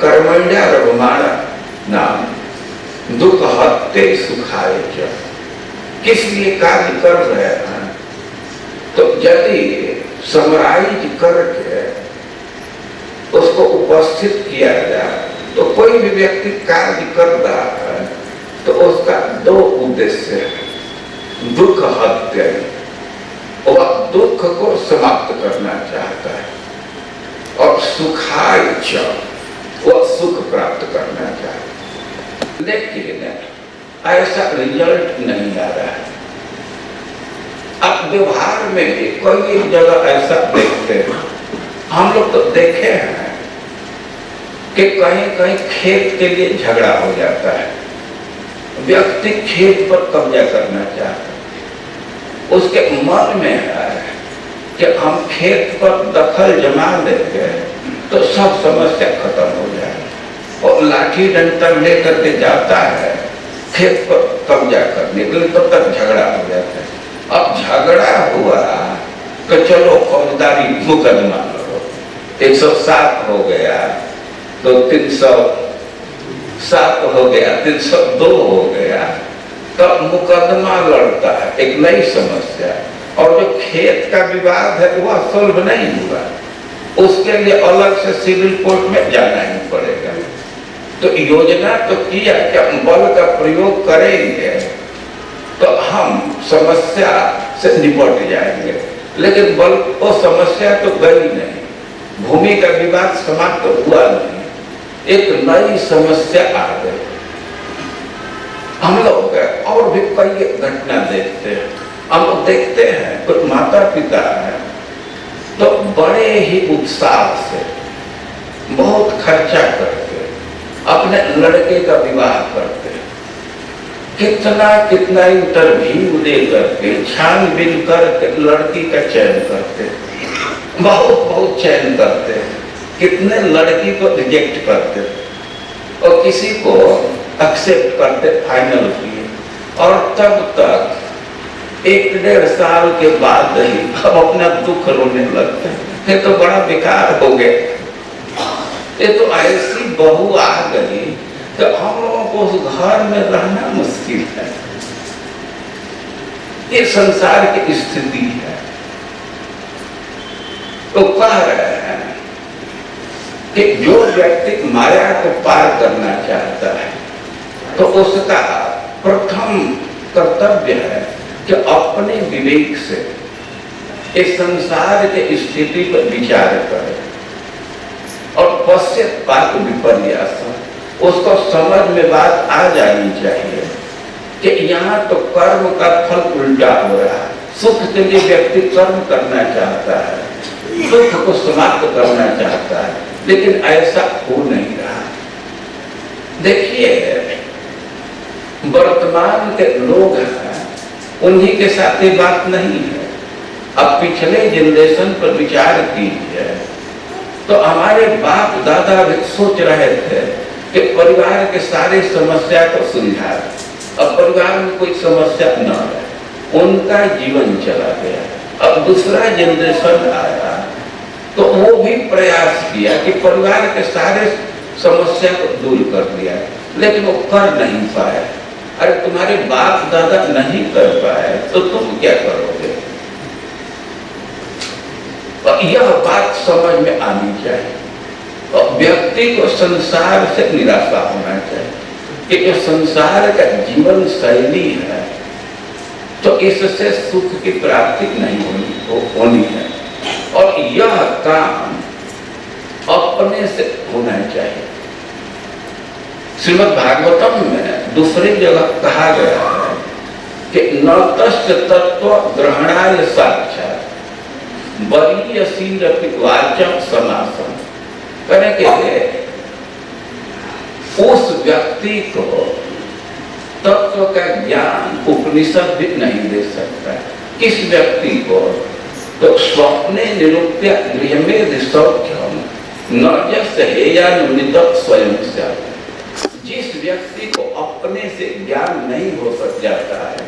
कर्मण्या रवमाणा नाम दुख हत्ते सुखाए च, किस लिए कार्य कर रहे हैं? तो यदि समराइज करके उसको उपस्थित किया जाए, तो कोई भी व्यक्ति कार्य कर रहा है तो उसका दो उद्देश्य है। दुख हत्या, वह दुख को समाप्त करना चाहता है, और सुखाय च, वह सुख प्राप्त करना चाहता है। लेकिन ऐसा रिजल्ट नहीं आ रहा है। अब व्यवहार में भी कोई जगह ऐसा देखते हैं, हम लोग तो देखे हैं कि कहीं कहीं खेत के लिए झगड़ा हो जाता है, व्यक्ति खेत पर कब्जा करना चाहता है, उसके मन में है कि हम खेत पर दखल जमा देंगे तो सब समस्या खत्म हो जाएगी, और लाठी डंडा लेकर के जाता है खेत पर कब्जा करने के लिए, तब तक झगड़ा हो जाता है। अब झगड़ा हुआ तो चलो फौजदारी मुकदमा करो, 107 हो गया तो 307 हो गया, 302 हो गया, तब मुकदमा लड़ता है, एक नई समस्या। और जो खेत का विवाद है वह सॉल्व नहीं हुआ, उसके लिए अलग से सिविल कोर्ट में जाना ही पड़ेगा। तो योजना तो किया कि हम बल का प्रयोग करेंगे तो हम समस्या से निपट जाएंगे, लेकिन बल वो समस्या तो गई नहीं, भूमि का विवाद समाप्त तो हुआ नहीं, एक नई समस्या आ गई। हम लोग और भी कई घटना देखते हैं, हम लोग देखते हैं कुछ माता पिता है तो बड़े ही उत्साह से बहुत खर्चा करके अपने लड़के का विवाह करते हैं, कितना इंटरव्यू दे करके छानबीन करके लड़की का चयन करते, बहुत चयन करते, कितने लड़की को रिजेक्ट करते और किसी को एक्सेप्ट करते, फाइनल किए, और तब तक 1-1.5 साल के बाद ही अब अपना दुख रोने लगते हैं, ये तो बड़ा बेकार हो गया, ये तो ऐसी बहू आ गई कि हम लोगों को उस घर में रहना मुश्किल है। ये संसार की स्थिति है। तो कह रहे हैं कि जो व्यक्ति माया को पार करना चाहता है तो उसका प्रथम कर्तव्य है कि अपने विवेक से इस संसार के स्थिति पर विचार करे और पश्चात विपर्यास, उसको समझ में बात आ जानी चाहिए कि यहाँ तो कर्म का फल उल्टा हो रहा है। सुख के लिए व्यक्ति कर्म करना चाहता है, दुख को समाप्त करना चाहता है, लेकिन ऐसा हो नहीं रहा। देखिए वर्तमान के लोग हैं, उन्हीं के साथ ये बात नहीं है। अब पिछले जनरेशन पर विचार कीजिए तो हमारे बाप दादा भी सोच रहे थे कि परिवार के सारे समस्या को सुलझा, अब परिवार में कोई समस्या न रहे, उनका जीवन चला गया। अब दूसरा जनरेशन आया तो वो भी प्रयास किया कि परिवार के सारे समस्या को दूर कर दिया, लेकिन वो कर नहीं पाए। अरे तुम्हारे बाप दादा नहीं कर पाए तो तुम क्या करोगे? और यह बात समझ में आनी चाहिए, और व्यक्ति को संसार से निराशा होना चाहिए कि जो संसार का जीवन शैली है तो इससे सुख की प्राप्ति नहीं होनी है, और यह काम अपने से होना चाहिए। श्रीमद् भागवतम में दूसरी जगह कहा गया है कि न तस्य तत्व ग्रहणाय साक्षात् बरीयसीरपि वाचम समासम, कहने के उस व्यक्ति को तत्व का ज्ञान उपनिषद भी नहीं दे सकता। किस व्यक्ति को? तो स्वप्ने निरूप्य गृहमेधि सौख्यम न यस्य हेयानुमित स्वयं से, जिस व्यक्ति को अपने से ज्ञान नहीं हो सक जाता है,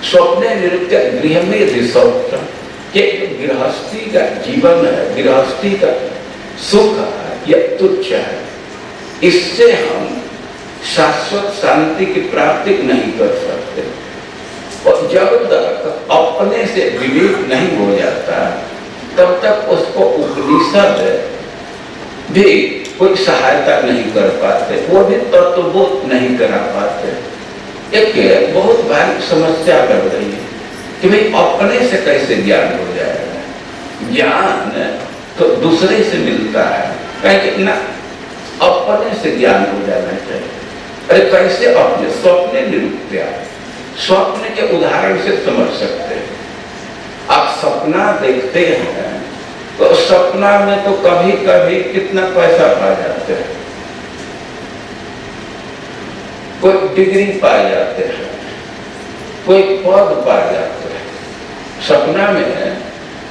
स्वप्ने निरूप्य गृहमेधि सौख्यम, कि गृहस्थी का जीवन है, गृहस्थी का सुख है, यह तुच्छ है, इससे हम शाश्वत शांति की प्राप्ति नहीं कर सकते। और जब तक अपने से विवेक नहीं हो जाता तब तक उसको उपनिषद भी कोई सहायता नहीं कर पाते, वो भी तत्वबोध नहीं करा पाते। एक बहुत भारी समस्या बढ़ रही है कि भाई अपने से कैसे ज्ञान हो जाएगा। ज्ञान तो दूसरे से मिलता है, कहीं ना अपने से ज्ञान हो जाना चाहिए। अरे कैसे अपने? स्वप्ने निरुक्त्या, स्वप्न के उदाहरण से समझ सकते हैं। आप सपना देखते हैं तो सपना में तो कभी कभी कितना पैसा पा जाते हैं, कोई डिग्री पा जाते हैं, कोई पद पा जाते हैं सपना में,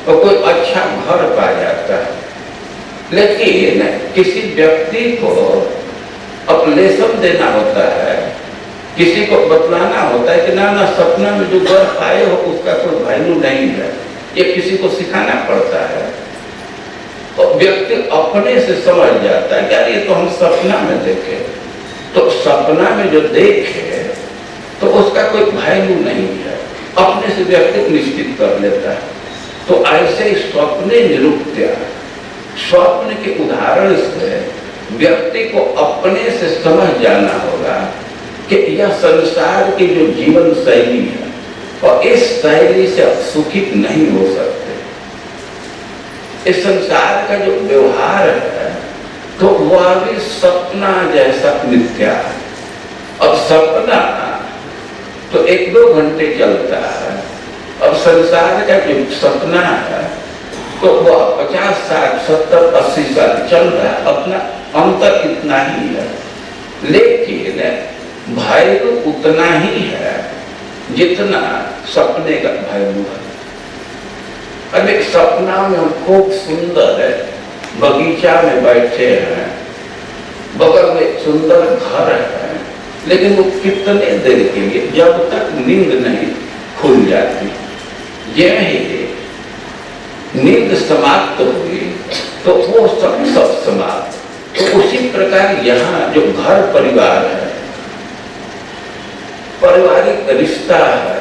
और कोई अच्छा घर पा जाता है। लेकिन किसी व्यक्ति को अपलेशन देना होता है, किसी को बतलाना होता है कि ना ना सपना में जो घर पाए हो उसका कोई वैल्यू नहीं है, ये किसी को सिखाना पड़ता है। तो व्यक्ति अपने से समझ जाता है कि यार ये तो हम सपना में देखे, तो सपना में जो देखे तो उसका कोई वैल्यू नहीं है, अपने से व्यक्ति निश्चित कर लेता है। तो ऐसे ही स्वप्ने निरुक्त्या, स्वप्न के उदाहरण से व्यक्ति को अपने से समझ जाना होगा कि यह संसार की जो जीवन शैली है और इस शैली से आप सुखित नहीं हो सकते। इस संसार का जो व्यवहार है तो वह भी सपना जैसा मिथ्या है। अब सपना तो 1-2 घंटे चलता है, अब संसार का जो सपना है तो वह 50, 60, 70, 80 साल चल रहा है, अपना अंतर इतना ही है। लेकिन वैल्यू उतना ही है जितना सपने का वैल्यू है। अब एक सपना में हम खूब सुंदर है बगीचा में बैठे हैं, बगल में सुंदर घर है, लेकिन वो कितने देर के लिए, जब तक नींद नहीं खुल जाती, यही नींद समाप्त हुई तो वो सब समाप्त। तो उसी प्रकार यहाँ जो घर परिवार है, पारिवारिक रिश्ता है,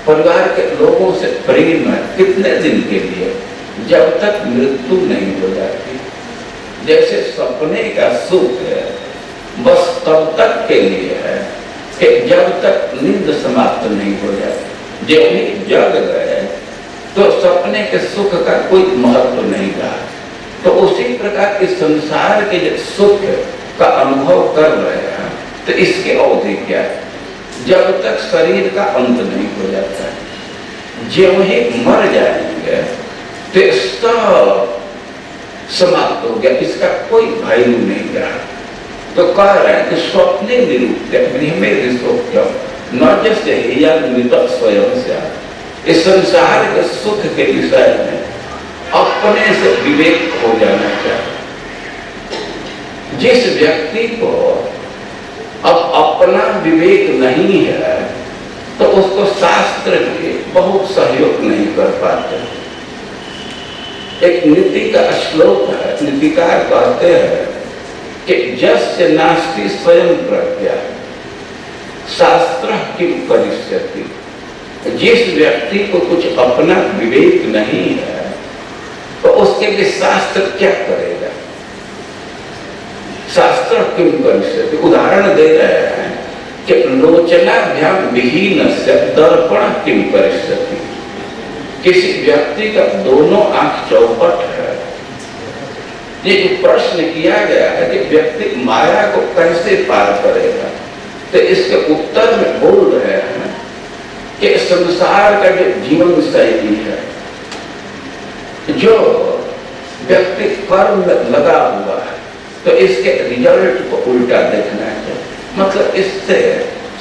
परिवार के लोगों से प्रेम है, कितने दिन के लिए, जब तक मृत्यु नहीं हो जाती। जैसे सपने का सुख है बस तब तक के लिए है कि जब तक नींद समाप्त नहीं हो जाती। जब भी जग गए तो सपने के सुख का कोई महत्व नहीं रहा। तो उसी प्रकार इस संसार के जो सुख का अनुभव कर रहे हैं तो इसके अवधि क्या है? जब तक शरीर का अंत नहीं हो जाता है। जब ही मर जाएंगे तो सब समाप्त हो गया, इसका कोई वैल्यू नहीं रहा। तो कह रहे हैं कि स्वप्ने निरुक्त्या गृहमे ऋषोक्त्यम न जैसे या मृत स्वयं से। इस संसार के सुख के विषय में अपने से विवेक हो जाना चाहिए। जिस व्यक्ति को अब अपना विवेक नहीं है तो उसको शास्त्र भी बहुत सहयोग नहीं कर पाते। एक नीति का श्लोक है, नीतिकार कहते हैं कि यस्य नास्ति स्वयं प्रज्ञा शास्त्र किम करिष्यति। जिस व्यक्ति को कुछ अपना विवेक नहीं है तो उसके लिए शास्त्र क्या करेगा? शास्त्र किम करिष्यति। उदाहरण दे रहे हैं कि लोचनाभ्याम विहीनस्य दर्पण किम करिष्यति। किसी व्यक्ति का दोनों आंख चौपट है। ये जो प्रश्न किया गया है कि व्यक्ति माया को कैसे पार करेगा, तो इसके उत्तर में बोल रहे हैं कि संसार का जो जीवन शैली है, जो व्यक्ति कर्म में लगा हुआ है, तो इसके रिजल्ट को उल्टा देखना चाहिए। मतलब इससे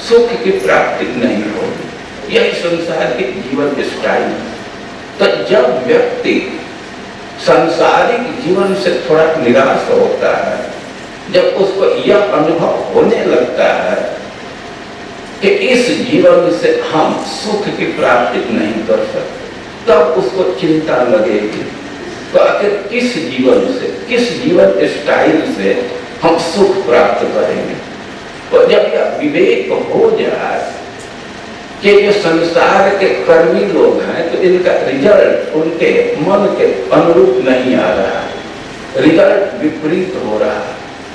सुख की प्राप्ति नहीं होगी। यही संसार की जीवन स्टाइल है। तो जब व्यक्ति सांसारिक जीवन से थोड़ा निराश होता है, जब उसको यह अनुभव होने लगता है कि इस जीवन से हम सुख की प्राप्ति नहीं कर सकते, तब उसको चिंता लगेगी तो आखिर किस जीवन से, किस जीवन स्टाइल से हम सुख प्राप्त करेंगे। तो जब यह विवेक हो जाए कि जो संसार के कर्मी लोग हैं तो इनका रिजल्ट उनके मन के अनुरूप नहीं आ रहा, रिजल्ट विपरीत हो रहा,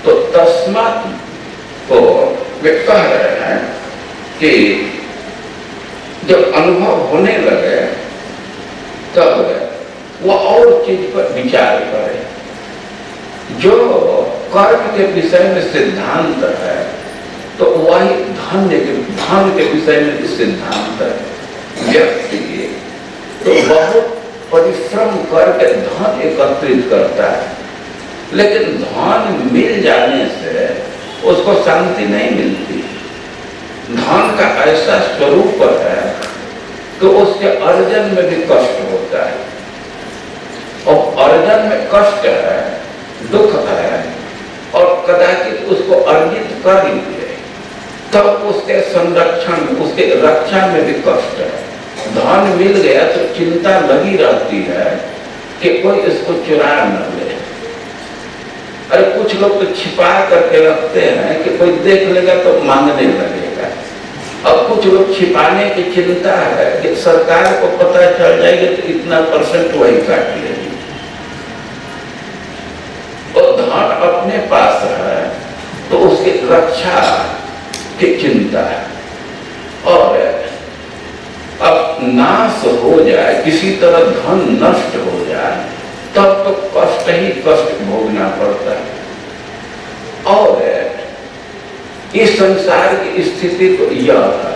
तो तस्मात को वे कह रहे हैं कि जब अनुभव होने लगे तब वो और चीज पर विचार करे। जो कर्म के विषय में सिद्धांत है तो वही धन के विषय में सिद्धांत है। व्यक्ति तो बहुत परिश्रम करके धन एकत्रित करता है, लेकिन धन मिल जाने से उसको शांति नहीं मिलती। धन का ऐसा स्वरूप है कि उसके अर्जन में भी कष्ट होता है, और अर्जन में कष्ट है, दुख है, और कदाचित उसको अर्जित कर लीजिए तब उसके संरक्षण, उसके रक्षा में भी कष्ट है। धन मिल गया तो चिंता लगी रहती है कि कोई इसको चुरा न ले। अरे कुछ लोग तो छिपा करके रखते हैं कि कोई देख लेगा तो मांगने लगेगा। अब कुछ लोग छिपाने की चिंता है कि सरकार को पता चल जाएगा तो इतना % वही काट लेगी। और धन अपने पास है तो उसकी रक्षा की चिंता है, और अब नाश हो जाए, किसी तरह धन नष्ट हो जाए तब तो कष्ट ही कष्ट भोगना पड़ता है। और इस संसार की स्थिति तो यह है।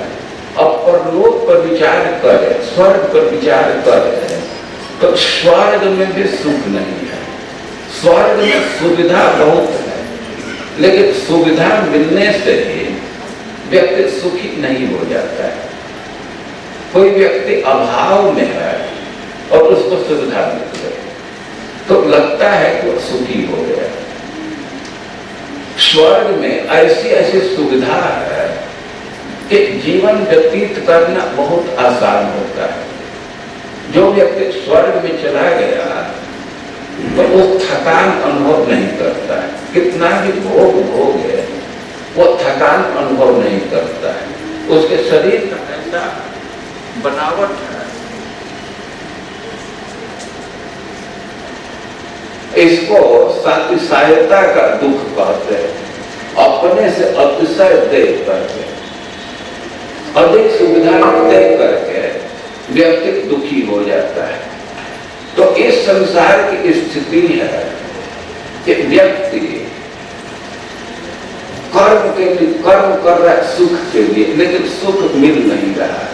अब परलोक पर विचार करें, स्वर्ग पर विचार करें तो स्वर्ग में भी सुख नहीं है। स्वर्ग में सुविधा बहुत है, लेकिन सुविधा मिलने से ही व्यक्ति सुखी नहीं हो जाता है। कोई व्यक्ति अभाव में है और उसको सुविधा मिल गई तो लगता है कि वो सुखी हो गया। स्वर्ग में ऐसी ऐसी सुविधा है कि जीवन व्यतीत करना बहुत आसान होता है। जो व्यक्ति स्वर्ग में चला गया तो वो थकान अनुभव नहीं करता है। कितना भी भोग भोगे वो थकान अनुभव नहीं करता है। उसके शरीर का ऐसा बनावट है, इसको सातिशयता का दुख कहते हैं। अपने से अतिशय देख करके, अधिक सुविधा देख करके व्यक्ति दुखी हो जाता है। तो इस संसार की स्थिति है कि व्यक्ति कर्म कर रहा है सुख के लिए, लेकिन सुख मिल नहीं रहा है।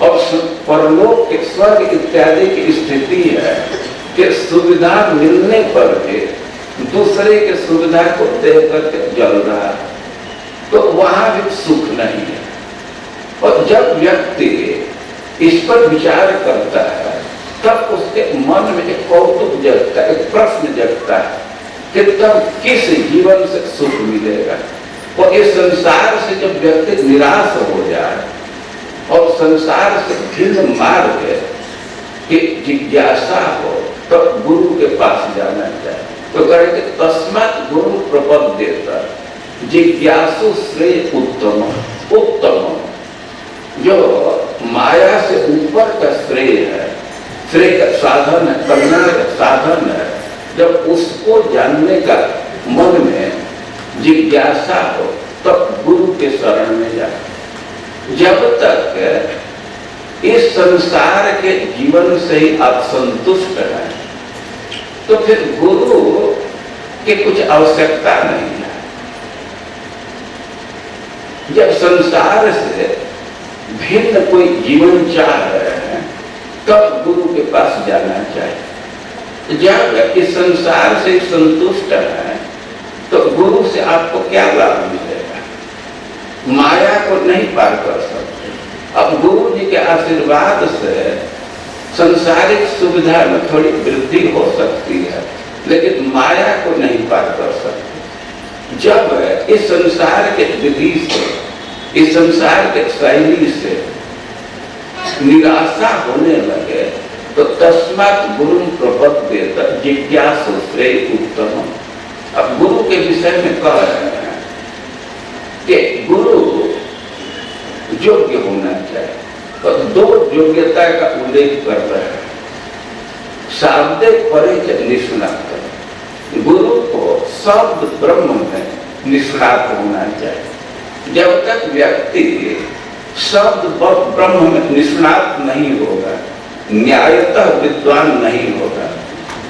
और परलोक के स्वर्ग इत्यादि की स्थिति है कि सुविधा मिलने पर भी दूसरे के सुविधा को देख करके जल रहा है, तो वहां भी सुख नहीं है। और जब व्यक्ति इस पर विचार करता है तब उसके मन में एक कौतुक जगता है, एक प्रश्न जगता है कि तब किस जीवन से सुख मिलेगा। और इस संसार से जब व्यक्ति निराश हो जाए और संसार से भिन्न मार्ग की जिज्ञासा हो तो गुरु के पास जाना चाहिए। तो कहेंगे तस्मात् गुरु प्रपद्येत जिज्ञासु श्रेय उत्तम। उत्तम जो माया से ऊपर का श्रेय है, श्रेय का साधन है, कल्याण का साधन है, जब उसको जानने का मन में जिज्ञासा हो तब गुरु के शरण में जाए। जब तक इस संसार के जीवन से ही आप संतुष्ट हैं तो फिर गुरु की कुछ आवश्यकता नहीं है। जब संसार से भिन्न कोई जीवन चाह रहे हैं तब गुरु के पास जाना चाहिए। जब इस संसार से संतुष्ट है तो गुरु से आपको क्या लाभ मिलेगा? माया को नहीं पार कर सकते। अब गुरु जी के आशीर्वाद से संसारिक सुविधा में थोड़ी वृद्धि हो सकती है, लेकिन माया को नहीं पार कर सकते। जब इस संसार के विधि से, इस संसार के शैली से निराशा होने लगे तो तस्मात् गुरु प्रपद्येत जिज्ञासु श्रेय उत्तम। अब गुरु के विषय में कह रहे हैं कि गुरु योग्य होना चाहिए। तो दो योग्यता का उल्लेख कर रहे हैं। शाब्दिक परिचय निष्णात, गुरु को शब्द ब्रह्म में निष्णात होना चाहिए। जब तक व्यक्ति शब्द ब्रह्म में निष्णात नहीं होगा, न्यायतः विद्वान नहीं होगा,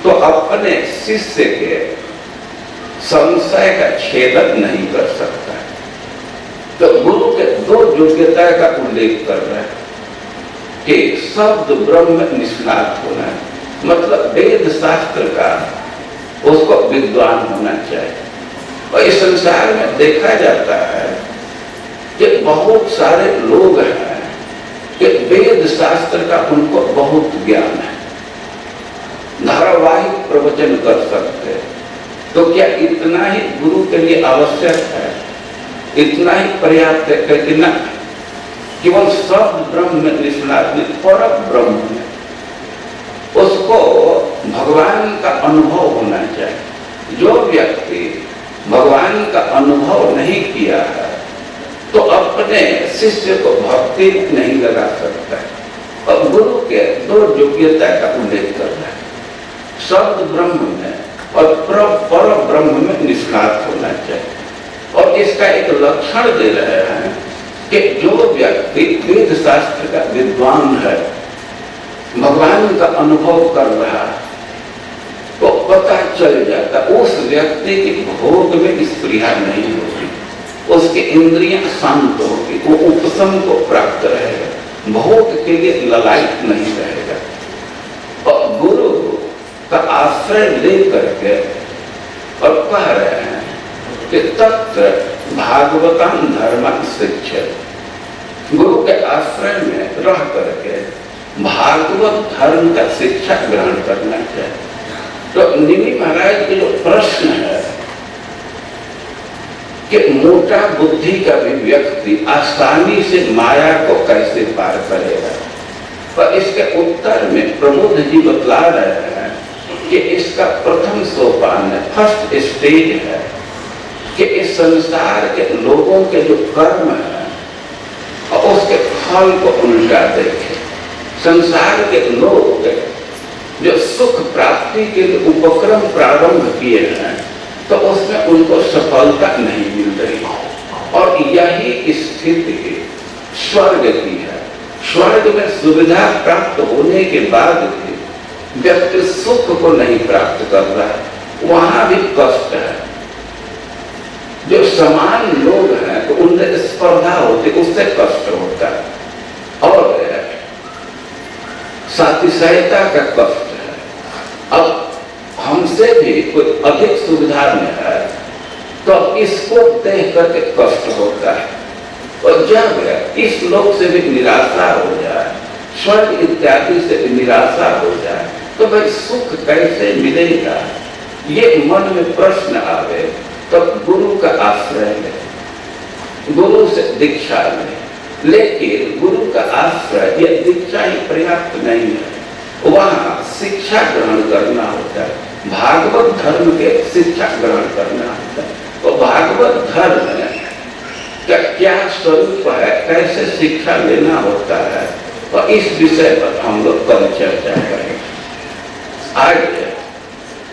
तो अपने शिष्य के संशय का छेदन नहीं कर सकता। तो गुरु के दो योग्यता का उल्लेख कर रहे हैं कि शब्द ब्रह्म में निष्णात होना, मतलब वेद शास्त्र का उसको विद्वान होना चाहिए। और इस संसार में देखा जाता है कि बहुत सारे लोग हैं कि वेद शास्त्र का उनको बहुत ज्ञान है, धारावाहिक प्रवचन कर सकते हैं। तो क्या इतना ही गुरु के लिए आवश्यक है? इतना ही पर्याप्त है? कि ना, केवल शब्द ब्रह्म में निष्णात नहीं, पर ब्रह्म में उसको भगवान का अनुभव होना चाहिए। जो व्यक्ति भगवान का अनुभव नहीं किया है तो अपने शिष्य को भक्ति नहीं लगा सकता है। और गुरु के दो योग्यता का उल्लेख कर रहा है, शब्द ब्रह्म में और पर ब्रह्म में निष्णात होना चाहिए। और इसका एक लक्षण दे रहे हैं कि जो व्यक्ति वेद शास्त्र का विद्वान है, भगवान का अनुभव कर रहा है, तो पता चल जाता उस व्यक्ति की भोग में स्पृहा नहीं होगी, उसकी इंद्रियां शांत होगी, वो उपशम को प्राप्त रहेगा, भोग के लिए ललायत नहीं रहेगा। और गुरु का आश्रय लेकर के और कह रहे हैं कि तत्र भागवतम धर्मं शिक्षेत्, गुरु के आश्रय में रह करके भागवत धर्म का शिक्षा ग्रहण करना चाहिए। तो निमि महाराज के जो प्रश्न है कि मोटा बुद्धि का भी व्यक्ति आसानी से माया को कैसे पार करेगा, और इसके उत्तर में प्रबुद्ध जी बतला रहे हैं कि इसका प्रथम सोपान है, फर्स्ट स्टेज है कि इस संसार के लोगों के जो कर्म है और उसके फल को उल्टा देखे। संसार के लोग जो सुख प्राप्ति के लिए उपक्रम प्रारंभ किए हैं तो उसमें उनको सफलता नहीं मिल रही, और यही स्थिति स्वर्ग की है। स्वर्ग में सुविधा प्राप्त होने के बाद भी व्यक्ति सुख को नहीं प्राप्त कर रहा है, वहां भी कष्ट है। जो समान लोग हैं तो उनसे स्पर्धा होती, उससे कष्ट होता है, और सातिशयता का कष्ट है। अब हमसे भी कोई अधिक सुविधा में है तो इसको देख करके कष्ट होता है, और जब इस लोक से भी निराशा हो जाए, स्वर्ग इत्यादि से भी निराशा हो जाए, तो भाई सुख कैसे मिलेगा, ये मन में प्रश्न आवे तो गुरु का आश्रय ले, गुरु से दीक्षा ले। लेकिन गुरु का आश्रय या दीक्षा ही पर्याप्त नहीं है, वहां शिक्षा ग्रहण करना होता है, भागवत धर्म के शिक्षा ग्रहण करना होता है। तो भागवत धर्म का क्या स्वरूप है, कैसे शिक्षा लेना होता है, और इस विषय पर हम लोग कल चर्चा करेंगे। आज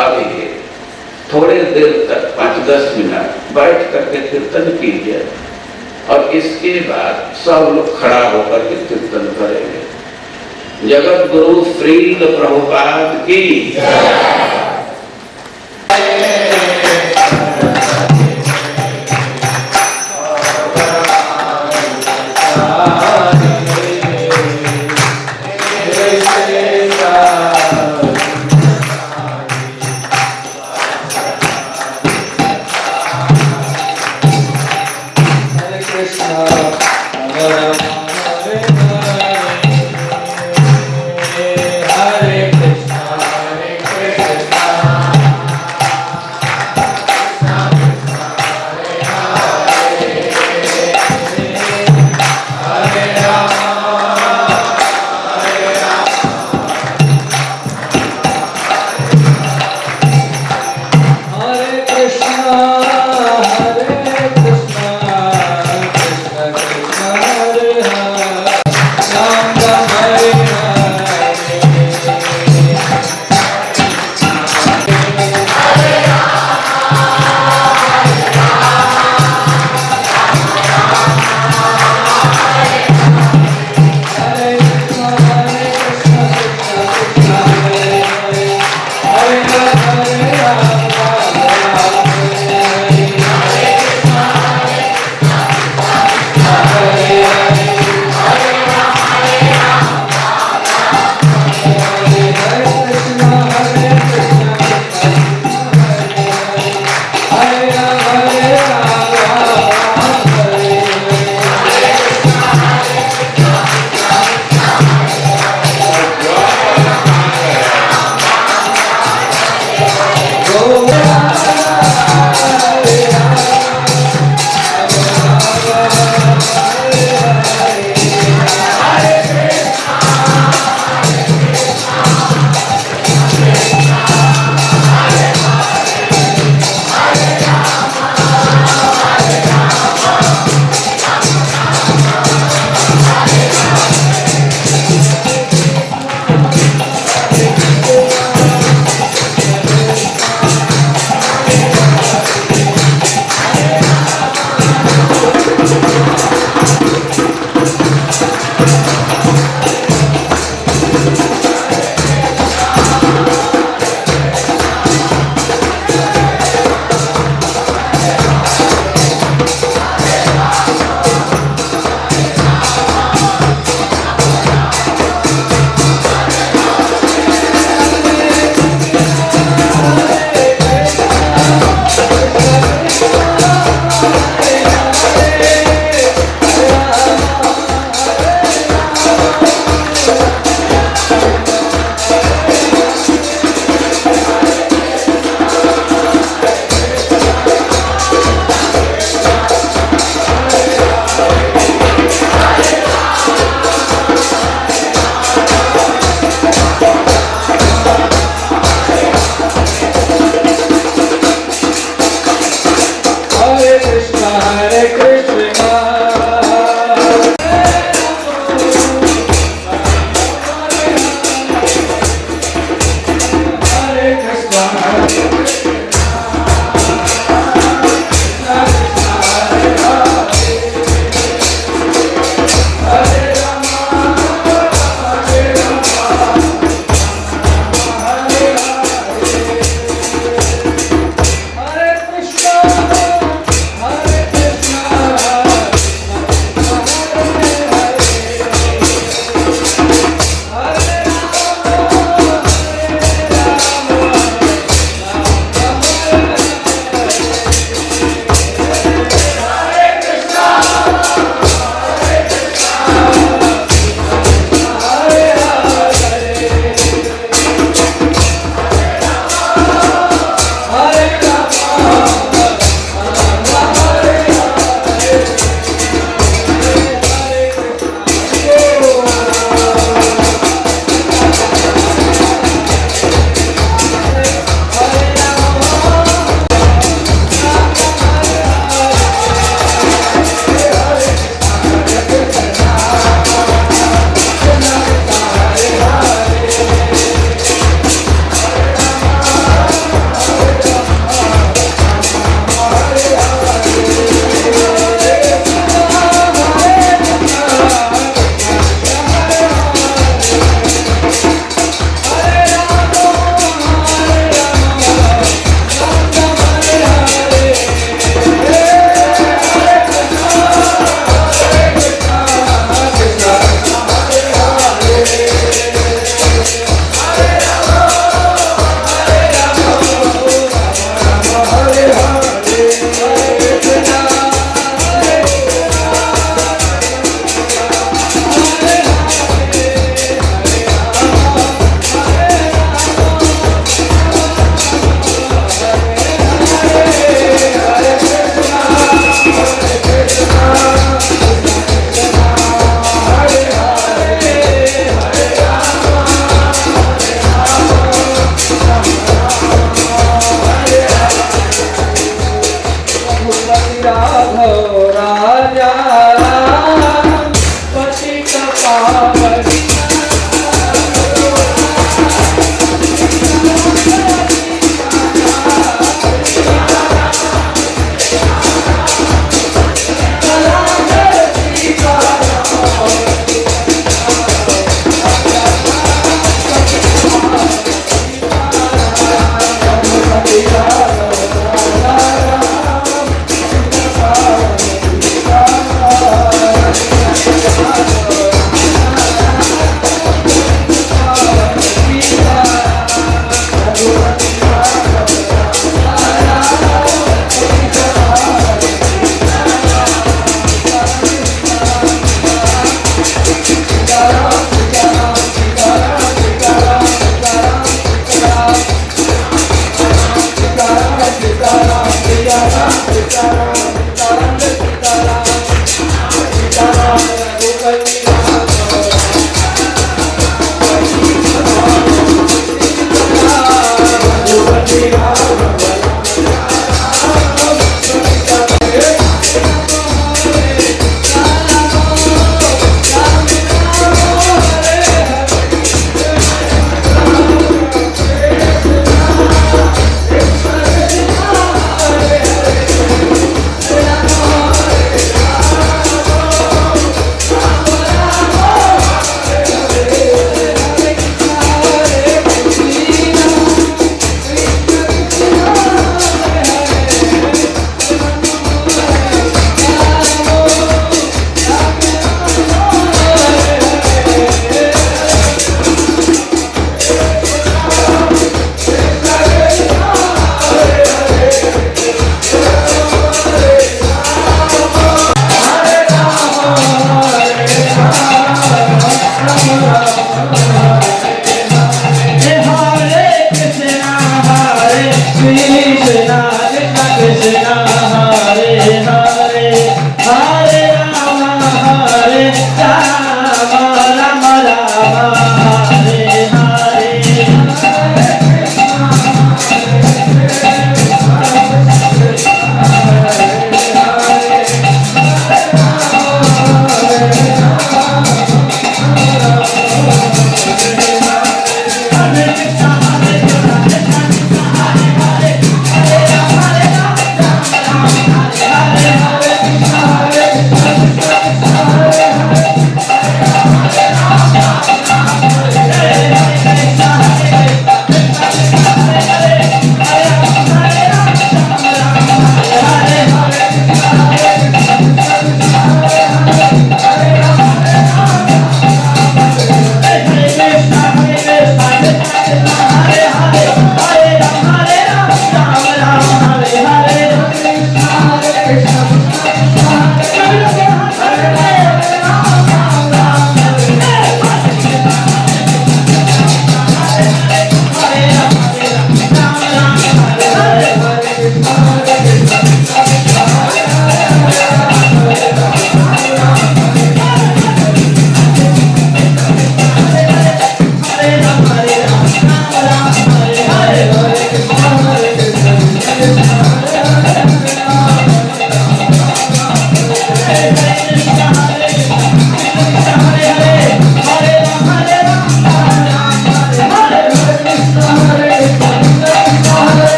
अभी थोड़े देर तक 5-10 मिनट बैठ करके कीर्तन कीजिए, और इसके बाद सब लोग खड़ा होकर के कीर्तन करेंगे। जगत गुरु श्रील प्रभुपाद की। Hare Krishna, Hare Krishna.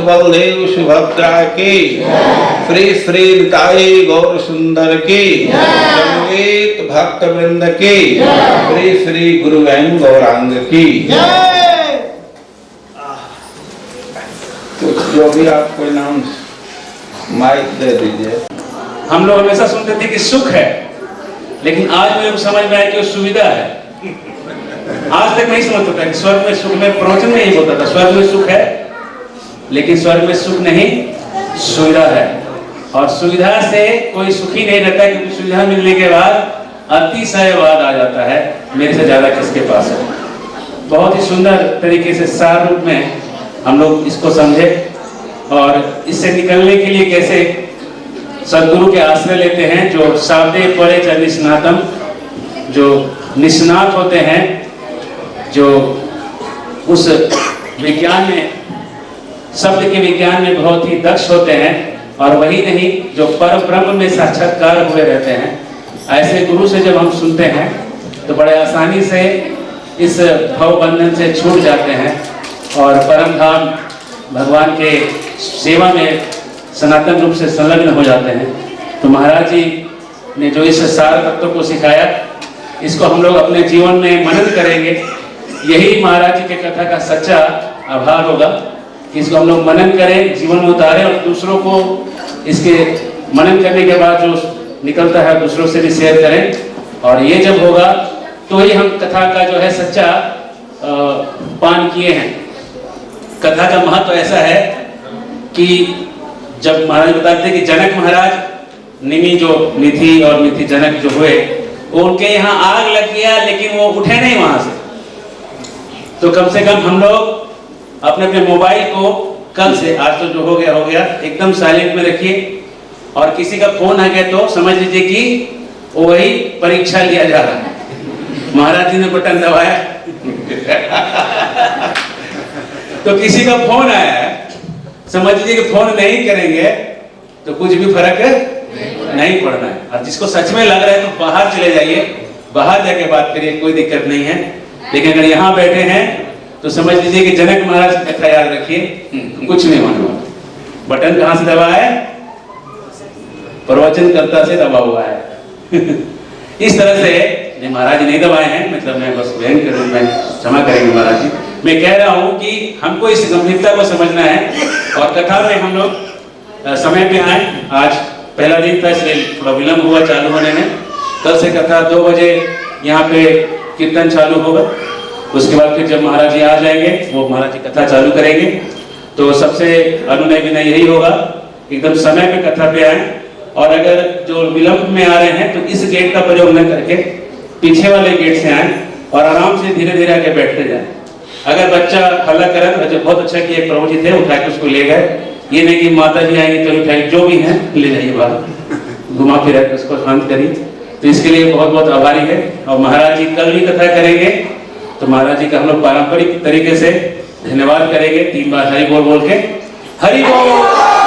Baldev Subhadra की, श्री श्री निताई गौर सुंदर की, संगीत भक्त वृंद की, श्री श्री गुरुवैन गौरांग की। तो जो भी आपको नाम माइक दे दीजिए। हम लोग हमेशा सुनते थे कि सुख है, लेकिन आज मेरे को समझ में आया कि वो सुविधा है। आज तक नहीं समझता था कि स्वर्ग में सुख में प्रवचन में ही होता था स्वर्ग में सुख है, लेकिन स्वर्ग में सुख नहीं, सुविधा है। और सुविधा से कोई सुखी नहीं रहता, क्योंकि सुविधा मिलने के बाद अतिशयवाद आ जाता है, मेरे से ज्यादा किसके पास है। बहुत ही सुंदर तरीके से सार रूप में हम लोग इसको समझे और इससे निकलने के लिए कैसे सदगुरु के आश्रय लेते हैं, जो सावधे परे च निष्णातम, जो निष्णात होते हैं, जो उस विज्ञान में, शब्द के विज्ञान में बहुत ही दक्ष होते हैं, और वही नहीं जो परम ब्रह्म में साक्षात्कार हुए रहते हैं। ऐसे गुरु से जब हम सुनते हैं तो बड़े आसानी से इस भव बंधन से छूट जाते हैं और परम धाम भगवान के सेवा में सनातन रूप से संलग्न हो जाते हैं। तो महाराज जी ने जो इस सार तत्व को सिखाया, इसको हम लोग अपने जीवन में मनन करेंगे। यही महाराज जी के कथा का सच्चा आभार होगा। इसको हम लोग मनन करें, जीवन में उतारें और दूसरों को इसके मनन करने के बाद जो निकलता है दूसरों से भी शेयर करें। और ये जब होगा तो ही हम कथा का जो है सच्चा पान किए हैं। कथा का महत्व ऐसा है कि जब महाराज बताते हैं कि जनक महाराज निमि जो निधि और निधि जनक जो हुए, वो उनके यहाँ आग लग गया, लेकिन वो उठे नहीं वहां से। तो कम से कम हम लोग अपने अपने मोबाइल को कल से, आज तो जो हो गया एकदम साइलेंट में रखिए। और किसी का फोन आ गया तो समझ लीजिए कि वही परीक्षा लिया जा रहा है। महाराज जी ने बटन दबाया तो किसी का फोन आया है, समझ लीजिए कि फोन नहीं करेंगे तो कुछ भी फर्क नहीं पड़ना है। और जिसको सच में लग रहा है तो बाहर चले जाइए, बाहर जाके बात करिए, कोई दिक्कत नहीं है। लेकिन अगर यहाँ बैठे हैं तो समझ लीजिए कि जनक महाराज की कथा याद रखिए, कुछ नहीं होने वाला। बटन कहाँ से दबा है? प्रवचनकर्ता से दबा हुआ है। इस तरह से महाराज नहीं दबाए हैं, मतलब मैं बस बहन कर मैं क्षमा करेंगे महाराज जी। मैं कह रहा हूँ कि हमको इस गंभीरता को समझना है और कथा में हम लोग समय पे आए। आज पहला दिन था इसलिए थोड़ा विलम्ब हुआ चालू होने में। कल से कथा 2 बजे यहाँ पे कीर्तन चालू होगा। उसके बाद फिर जब महाराज जी आ जाएंगे वो महाराज जी कथा चालू करेंगे। तो सबसे अनुनय विनय यही होगा एकदम समय पे कथा पे आए, और अगर जो विलम्ब में आ रहे हैं तो इस गेट का प्रयोग न करके पीछे वाले गेट से आए और आराम से धीरे धीरे आके बैठते जाए। अगर बच्चा हल्ला करे तो बहुत अच्छा कि एक प्रभु जी थे उठा के उसको ले गए, ये नहीं कि माता जी आएंगे तो उठाए, जो भी है ले जाइए बाहर, घुमा फिरा के उसको शांत करिए। तो इसके लिए बहुत बहुत आभारी है। और महाराज जी कल भी कथा करेंगे तो महाराज जी का हम लोग पारंपरिक तरीके से धन्यवाद करेंगे 3 बार हरि बोल बोल के। हरि बोल।